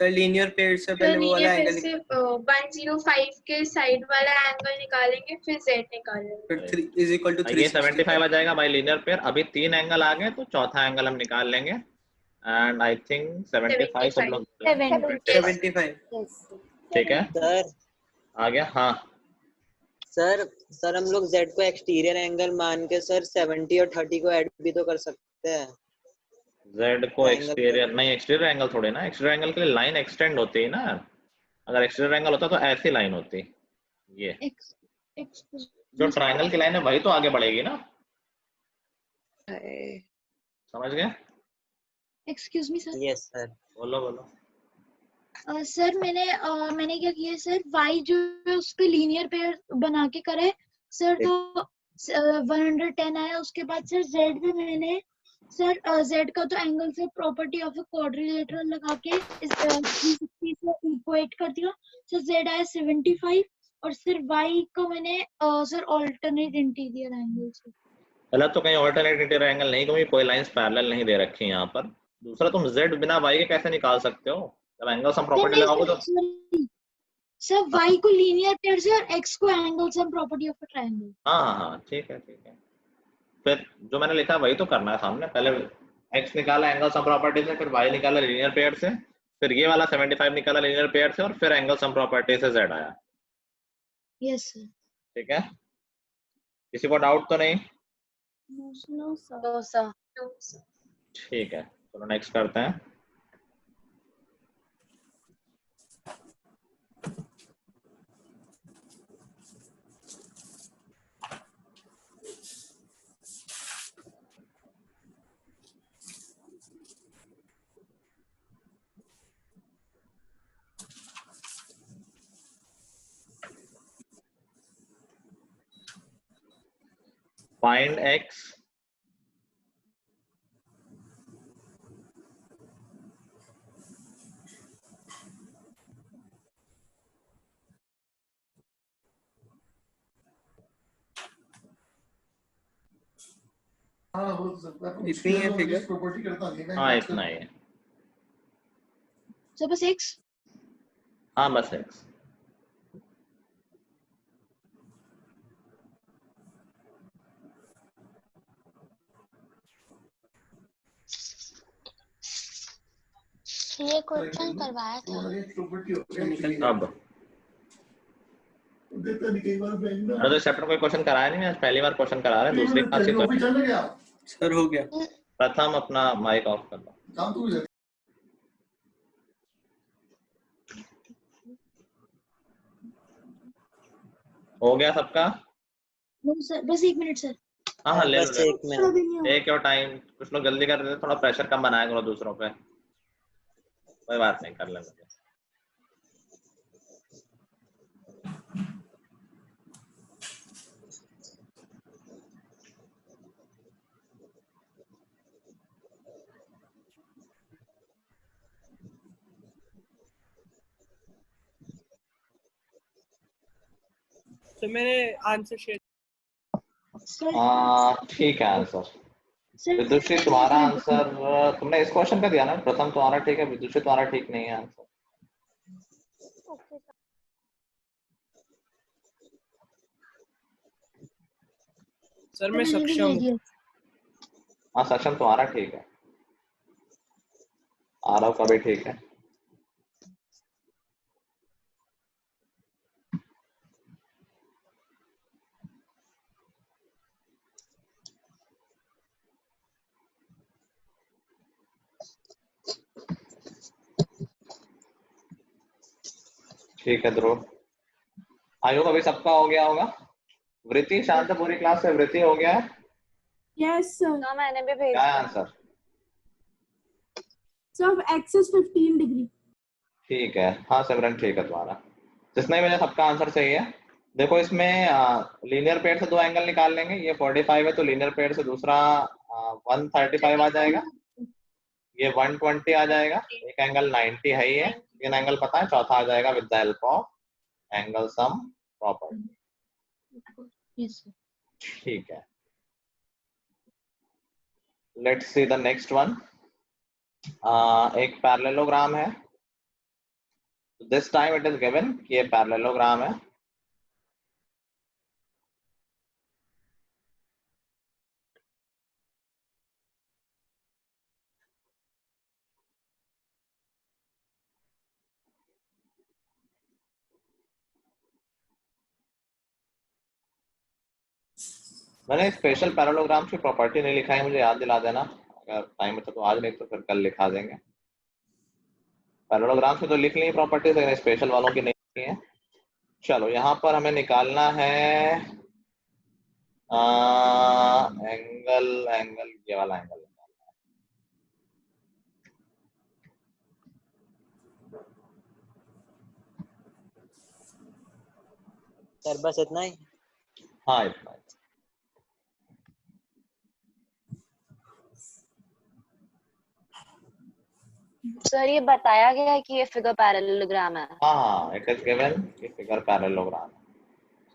सर लीनियर पेयर से पहले वो वाला एंगल से 105 के साइड वाला एंगल निकालेंगे, फिर z निकालेंगे। फिर 3 इज इक्वल टू ये 75 आ जाएगा बाय लीनियर पेयर। अभी 3 एंगल आ गए, तो चौथा एंगल हम निकाल लेंगे। एंड आई थिंक 75 सब लोग 75। ठीक है, सर आ गया। हाँ सर हम लोग Z को एक्सटीरियर एंगल मान के सर 70 और 30 को ऐड भी तो कर सकते हैं। Z को एक्सटीरियर नहीं, एक्सटीरियर एंगल थोड़े ना। एक्सटीरियर एंगल के लिए लाइन एक्सटेंड होती है ना। अगर एक्सटीरियर एंगल होता तो ऐसी लाइन होती। ये जो ट्रायंगल की लाइन है वही तो आगे बढ़ेगी ना। समझ गए? Excuse me sir. Yes sir. बोलो बोलो। सर मैंने क्या किया सर, y जो है उस पे लीनियर पेयर बना के करे सर, तो 110 आया। उसके बाद सर z पे मैंने सर z का तो एंगल से प्रॉपर्टी ऑफ अ क्वाड्रिलेटरल लगा के इस 360 से इक्वेट कर दिया। सर z आया 75 और सिर y को मैंने सर ऑल्टरनेट इंटीरियर एंगल से। गलत तो कहीं ऑल्टरनेट इंटीरियर एंगल नहीं, क्योंकि कोई लाइंस पैरेलल नहीं दे रखी है यहाँ पर। दूसरा, तुम z बिना y के कैसे निकाल सकते हो? जब एंगल सम प्रॉपर्टी लगाओगे तो सर y को लीनियर पेयर से और x को angle sum property of a triangle. हाँ, ठीक है ठीक है। फिर जो मैंने लिखा वही तो करना है सामने। पहले x निकाला एंगल सम प्रॉपर्टी से, फिर y निकाला लीनियर पेयर से, फिर ये वाला 75 निकाला लीनियर पेयर से, और फिर एंगल सम प्रॉपर्टी से z आया। Yes sir. ठीक है, किसी को डाउट तो नहीं? No sir. ठीक है, चलो नेक्स्ट करते हैं। Find x इतनी है फिगर। हाँ इतना ही है। सर बस x। हाँ बस x। ये क्वेश्चन करवाया था। अब अरे इस चैप्टर कोई क्वेश्चन कराया नहीं, आज पहली बार क्वेश्चन करा रहे हैं, दूसरी क्लास ही तो। सर हो गया। प्रथम अपना माइक ऑफ कर लो। हो गया सबका? सर बस 1 मिनट सर। हाँ ले बस लो, एक मिनट। Take your time. कुछ लोग जल्दी कर रहे थे, थोड़ा प्रेशर कम बनाया करो दूसरों पे। कोई बात नहीं, कर लेंगे। तो मैंने आंसर शेयर। ठीक है आंसर। विदुषी तुम्हारा आंसर, तुमने इस क्वेश्चन का दिया ना, प्रथम तुम्हारा ठीक है, विदुषी तुम्हारा ठीक नहीं है आंसर। सर मैं सक्षम हूँ। हाँ सक्षम तुम्हारा ठीक है, आरव का भी ठीक है। ठीक है ध्रुव, आयोग अभी सबका हो गया होगा। वृत्ति शांत, पूरी क्लास से वृत्ति हो गया है? Yes sir. तो मैंने भी भेज क्या दिया। आंसर? Sir axis 15 degree. ठीक है, हाँ सिमरन ठीक है तुम्हारा। जिसने मुझे सबका आंसर सही है। देखो इसमें लीनियर पेयर से दो एंगल निकाल लेंगे, ये 45 है तो लीनियर पेयर से दूसरा 135 आ जाएगा, ये 120 आ जाएगा, एक एंगल 90 है, ये 3 एंगल पता है, चौथा आ जाएगा with the help of angle sum property. ठीक है, let's see the next one. एक पैरेललोग्राम है, this time it is given कि ये पैरेललोग्राम है। मैंने स्पेशल पैरेललोग्राम की प्रॉपर्टी नहीं लिखा है, मुझे याद दिला देना, अगर टाइम है तो आज, नहीं तो फिर कल लिखा देंगे। पैरेललोग्राम से तो लिख ली प्रॉपर्टीज, लेकिन स्पेशल वालों की नहीं लिखी है। चलो यहाँ पर हमें निकालना है एंगल, ये वाला एंगल निकालना है। सर बस इतना ही? हाँ इतना ही। सर ये बताया गया है कि ये फिगर पैरेललोग्राम है। हाँ इट इज गिवन कि फिगर पैरेललोग्राम है।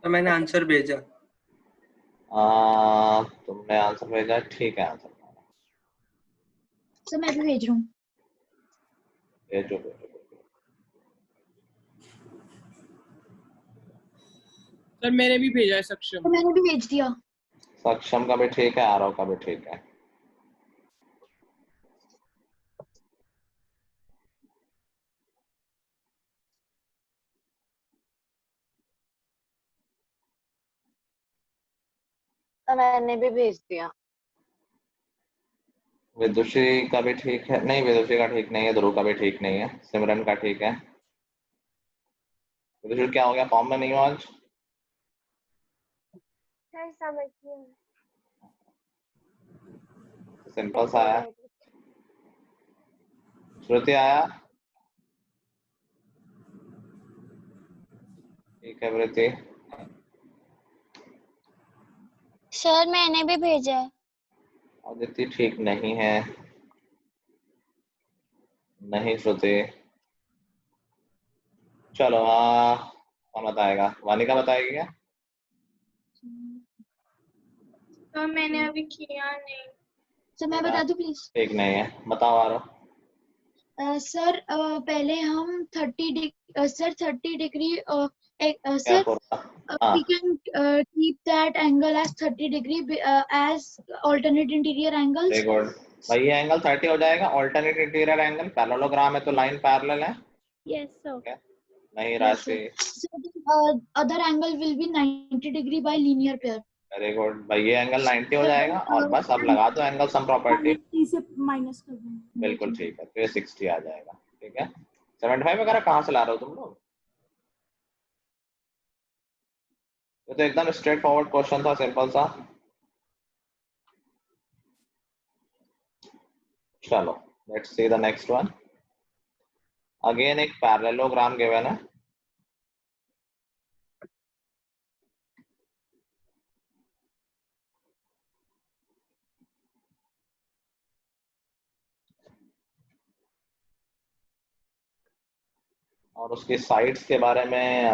सर मैंने आंसर भेजा। तुमने आंसर भेजा, ठीक है आंसर सर मैं भी भेज रहा हूँ। भेजो। सर मैंने भी भेजा है सक्षम। तो मैंने भी भेज दिया। सक्षम का भी ठीक है, आरव का भी ठीक है। तो मैंने भी भेज दिया। विदुषी का भी ठीक है, नहीं विदुषी का ठीक नहीं है, ध्रुव का भी ठीक नहीं है, सिमरन का ठीक है। विदुषी क्या हो गया, फॉर्म में नहीं हो आज? सर समझिए, सिंपल सा आया। श्रुति आया? ठीक है वृत्ति। सर मैंने भी भेजा है। आदित्य ठीक नहीं है, नहीं श्रुति। चलो कौन बताएगा? वानिका बताएगी क्या? तो मैंने अभी किया नहीं। सर मैं बता दूं प्लीज? ठीक नहीं है, बताओ आरो। सर पहले हम 30 डिग्री क्या sir we can keep that angle as 30 degree as alternate interior angles. Very good भाई, ये एंगल 30 हो जाएगा। ऑल्टरनेट इंटीरियर एंगल, पैरेललोग्राम है तो लाइन पैरेलल है। Yes, sir. नहीं राशि। So other angle will be 90 degree by linear pair. Very good भाई, ये एंगल 90 हो जाएगा और बस अब लगा दो एंगल सम प्रॉपर्टी। 90 से माइनस कर देंगे। बिल्कुल ठीक है, तो ये 60 आ जाएगा। ठीक है, 75 वगैरह कहाँ से ला रहे हो तुम लोग? ये तो एकदम स्ट्रेट फॉरवर्ड क्वेश्चन था, सिंपल सा। चलो let's see the next one. Again एक पैरेललोग्राम गिवन है। और उसकी साइड्स के बारे में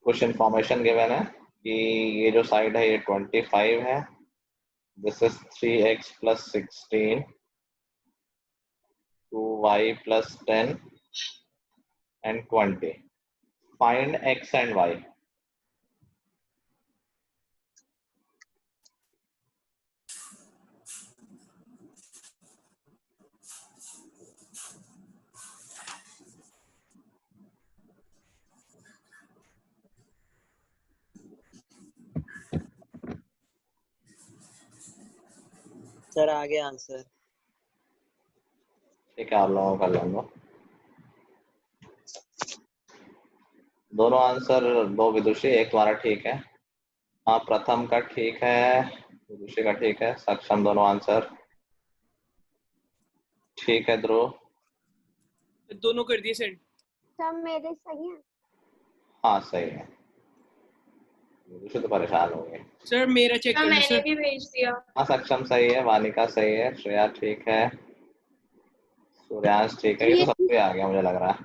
कुछ इंफॉर्मेशन गिवन है कि ये जो साइड है ये 25 है। This is 3x + 16 2y + 10 and 20. Find x and y. Sir आगे आंसर। ठीक है, आप लोगों का कर लो। दोनों आंसर, दो विदुषी, एक तुम्हारा ठीक है। हाँ, प्रथम का ठीक है, विदुषी का ठीक है, सक्षम दोनों आंसर ठीक है। ध्रुव दोनों कर दिए सेंड। सब मेरे सही है। हाँ सही है। विदुषी तो परेशान हो गए। सर मेरा चेक हाँ, करना मैंने सर। भी भेज दिया। हाँ, सक्षम सही है, वानिका सही है, श्रेया ठीक है, सूर्यांश ठीक है। ये तो सबको आ गया मुझे लग रहा है।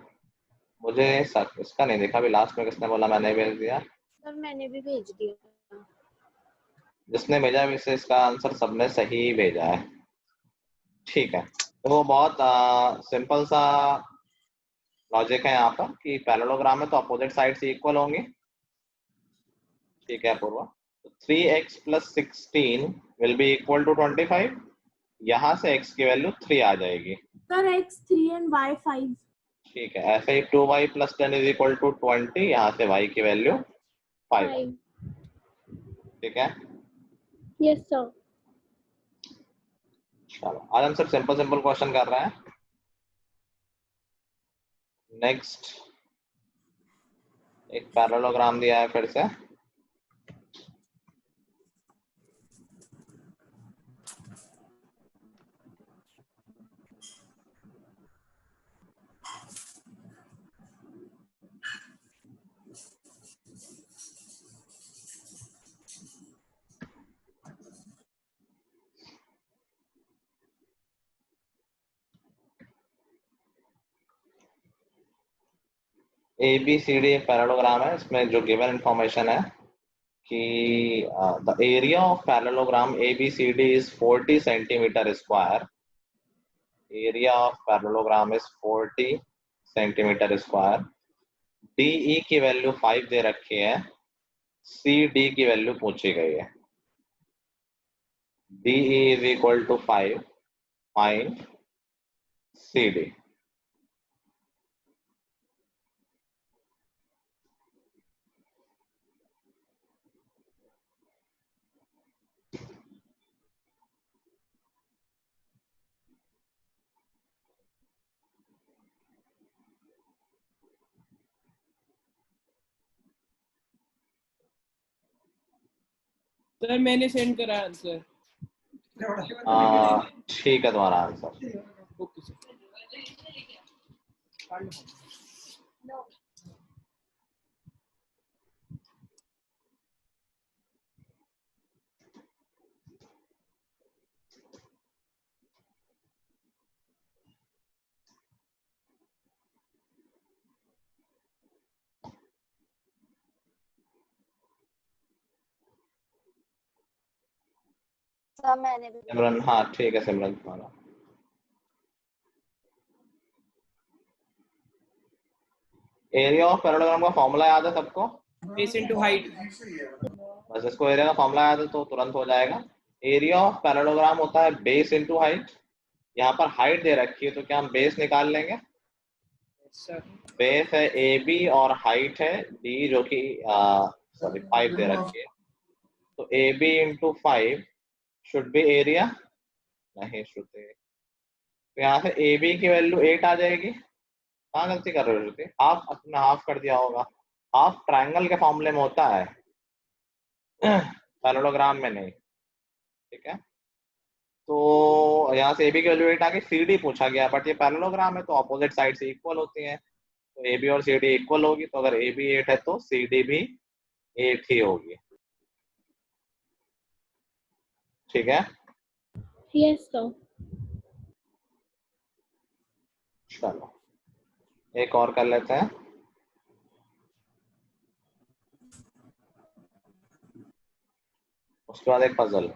मुझे इसका नहीं देखा, अभी लास्ट में किसने बोला मैंने भेज दिया? सर मैंने भी भेज दिया। जिसने भेजा वैसे इसका आंसर सबने सही भेजा है। ठीक है, तो वो बहुत सिंपल सा लॉजिक है यहाँ पर कि पैरेललोग्राम में तो अपोजिट साइड्स इक्वल होंगी। ठीक है पूर्वा, तो 3x + 16 will be equal to 25। यहाँ से x की वैल्यू 3 आ जाएगी। Sir x 3 and y 5. ठीक है, ऐसे ही 2y + 10 इज इक्वल टू 20। यहाँ से y की वैल्यू 5। ठीक है, Yes, sir. चलो आज हम सिर्फ सिंपल क्वेश्चन कर रहे हैं। नेक्स्ट एक पैरेललोग्राम दिया है फिर से। ABCD एक पैरेललोग्राम है। इसमें जो गिवन इंफॉर्मेशन है कि the area of parallelogram ABCD is 40 centimetre square. Area of parallelogram is 40 centimetre square. DE की वैल्यू 5 दे रखी है, CD की वैल्यू पूछी गई है। DE is equal to 5, find CD। Sir मैंने सेंड करा आंसर। ठीक है तुम्हारा आंसर। Okay sir. सर मैंने भी सिमरन, हाँ ठीक है सिमरन तुम्हारा। एरिया ऑफ पैरेललोग्राम का फॉर्मूला याद है सबको? Base into height. बस इसको एरिया का फॉर्मूला याद है तो तुरंत हो जाएगा। एरिया ऑफ पैरेललोग्राम होता है बेस इनटू हाइट। यहाँ पर हाइट दे रखी है तो क्या हम बेस निकाल लेंगे? बेस है AB और हाइट है D जो कि 5 दे रखी है। तो AB into 5 should be area, नहीं श्रुति। तो यहाँ से AB की वैल्यू 8 आ जाएगी। कहाँ गलती कर रहे हो श्रुति? हाफ, अपना हाफ कर दिया होगा। हाफ ट्रायंगल के फॉर्मूले में होता है, पैरेललोग्राम में नहीं। ठीक है, तो यहाँ से AB की वैल्यू 8 आ गई। CD पूछा गया, बट ये पैरेललोग्राम है तो ऑपोजिट साइड से इक्वल होती हैं, तो AB और CD इक्वल होगी। तो अगर AB 8 है तो CD भी 8 ही होगी। ठीक है, यस सर। चलो एक और कर लेते हैं। उसके बाद एक पजल।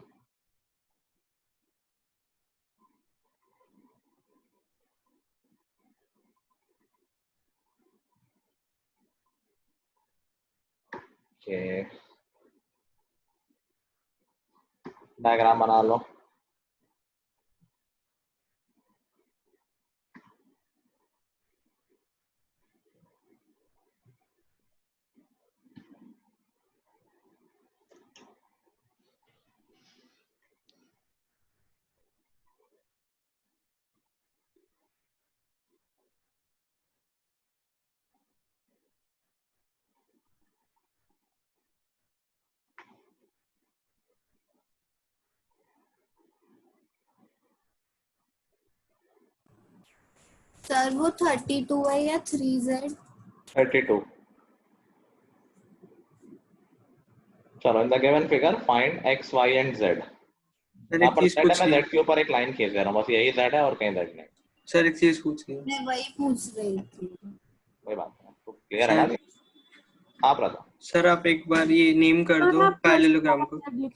डायग्राम बना लो। सर वो 32 है या 3Z? 32। चलो in the given figure find x, y and z। यहाँ पर z है, मैं z के ऊपर एक लाइन खींच दे रहा हूँ, बस यही z है और कहीं z नहीं। सर एक चीज पूछनी है। मैं वही पूछ रही थी। कोई बात नहीं, तो क्लियर है ना? आप रहा सर आप एक बार ये नेम कर दो पैरेललोग्राम को। नेम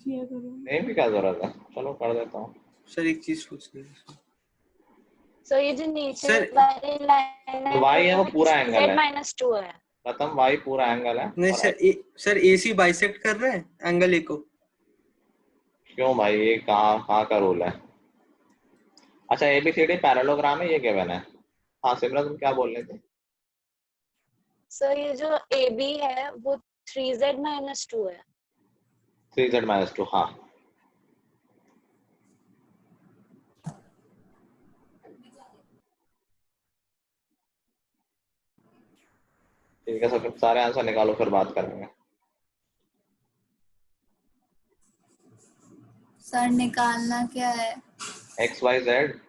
की क्या जरूरत है? चलो कर देता हूँ। सर एक चीज पूछनी है। सो ये जो नीचे वाली लाइन है y है वो पूरा एंगल है। Z-2 है। प्रथम y पूरा एंगल है। नहीं सर, सर AC बाइसेक्ट कर रहे हैं एंगल A को। क्यों भाई, ये कहाँ का रूल है? अच्छा ABCD पैरेललोग्राम है, ये गिवन है। हाँ सिमरन तुम क्या बोल रहे थे? सर ये जो AB है वो 3Z-2 है। 3Z-2, हाँ। ठीक है सर, सारे आंसर निकालो फिर बात करेंगे। सर निकालना क्या है? X, Y, Z।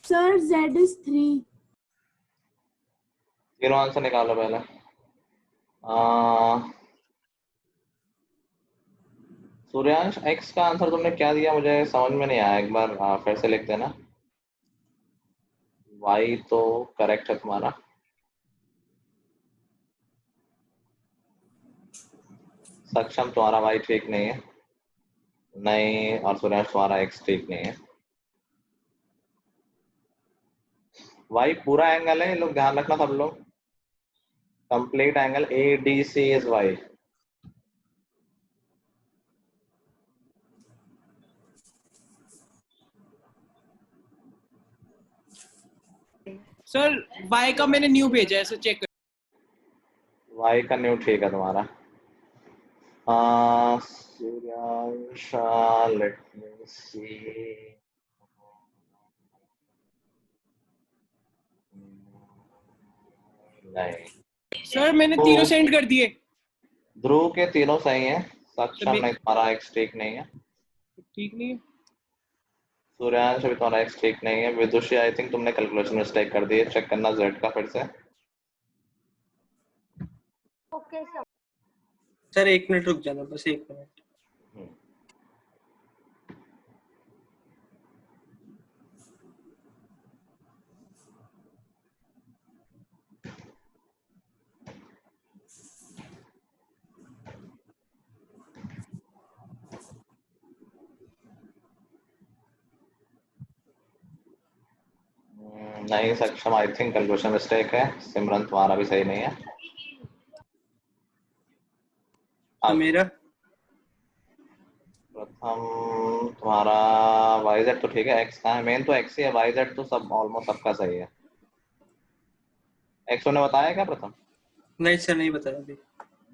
Sir Z is 3। तीनों आंसर निकालो पहले। सूर्यांश x का आंसर तुमने क्या दिया मुझे समझ में नहीं आया, एक बार फिर से लिख देना। y तो करेक्ट है तुम्हारा। सक्षम तुम्हारा y ठीक नहीं है, नहीं, और सूर्यांश तुम्हारा x ठीक नहीं है। y पूरा एंगल है, ये लोग ध्यान रखना सब लोग। Complete angle ADC is y। Sir y का मैंने न्यू भेजा है, सर चेक कर। y का न्यू ठीक है तुम्हारा। सूर्यांश लेट मी सी। नहीं सर मैंने तीनों सेंड कर दिए। ध्रुव के तीनों सही हैं, सक्षम नहीं, तुम्हारा x ठीक नहीं है। ठीक नहीं है। सूर्यांश अभी तुम्हारा x ठीक नहीं है। विदुषी आई थिंक तुमने कैलकुलेशन मिस्टेक कर दी है, चेक करना z का फिर से। Okay sir. सर 1 मिनट रुक जाना, बस 1 मिनट। नहीं सक्षम, आई थिंक कैलकुलेशन मिस्टेक है। सिमरन तुम्हारा भी सही नहीं है। तो मेरा प्रथम तुम्हारा yz तो ठीक है, x कहाँ है? मेन तो x ही है, yz तो सब ऑलमोस्ट सबका सही है। x ने बताया क्या प्रथम? नहीं सर, नहीं बताया अभी।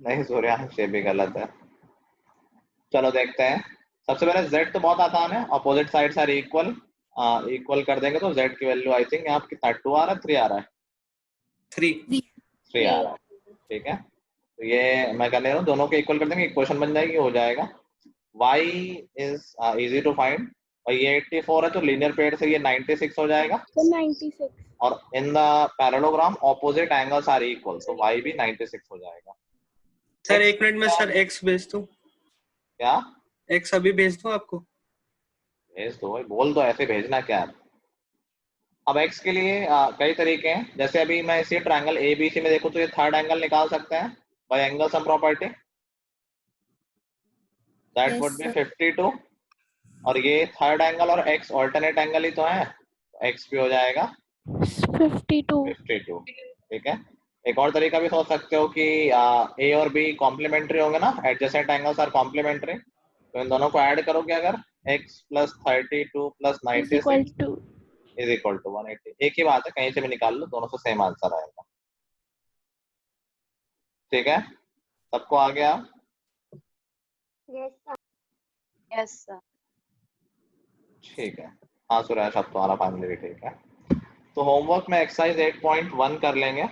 नहीं सूर्यांश, ये भी गलत है। चलो देखते हैं। सबसे पहले z तो बहुत आसान है, opposite sides are equal. Equal कर देंगे तो z की वैल्यू आई थिंक यहाँ कितना 2 आ रहा है, 3 आ रहा है? 3 आ रहा है, ठीक है। तो ये मैं कर ले रहा हूँ, दोनों को इक्वल कर देंगे, इक्वेशन बन जाएगी, हो जाएगा। y is easy to find, और ये 84 है तो लीनियर पेयर से ये 96 हो जाएगा। तो 96। और in the parallelogram opposite angles are equal, तो y भी 96 हो जाएगा। सर 1 मिनट में सर x भेज दूं? क्या x अभी भेज दूं आपको? भेज दो भाई, बोल दो, ऐसे भेजना क्या है। अब x के लिए कई तरीके हैं। जैसे अभी मैं इसी ट्रायंगल ABC में देखूं तो ये थर्ड एंगल निकाल सकते हैं bye angle sum property, that would be 52। और ये थर्ड एंगल और x ऑल्टरनेट एंगल ही तो है, x भी हो जाएगा 52। ठीक है। एक और तरीका भी सोच सकते हो कि a और b कॉम्प्लीमेंट्री होंगे ना, एडजेसेंट एंगल्स आर कॉम्प्लीमेंट्री, तो इन दोनों को ऐड करोगे अगर x + 32 + 96 इज इक्वल टू 180। एक ही बात है, कहीं से भी निकाल लो, दोनों से सेम आंसर आएगा। ठीक है, सबको आ गया? Yes sir. Yes sir. ठीक है, हाँ सुरेश, अब तुम्हारा फाइनली भी ठीक है। तो होमवर्क में एक्सरसाइज 8.1 कर लेंगे।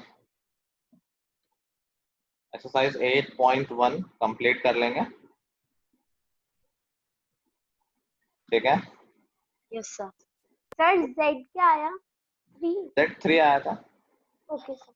एक्सरसाइज 8.1 कंप्लीट कर लेंगे, ठीक है। Yes sir. सर z क्या आया? 3। Z 3 आया था। Okay sir.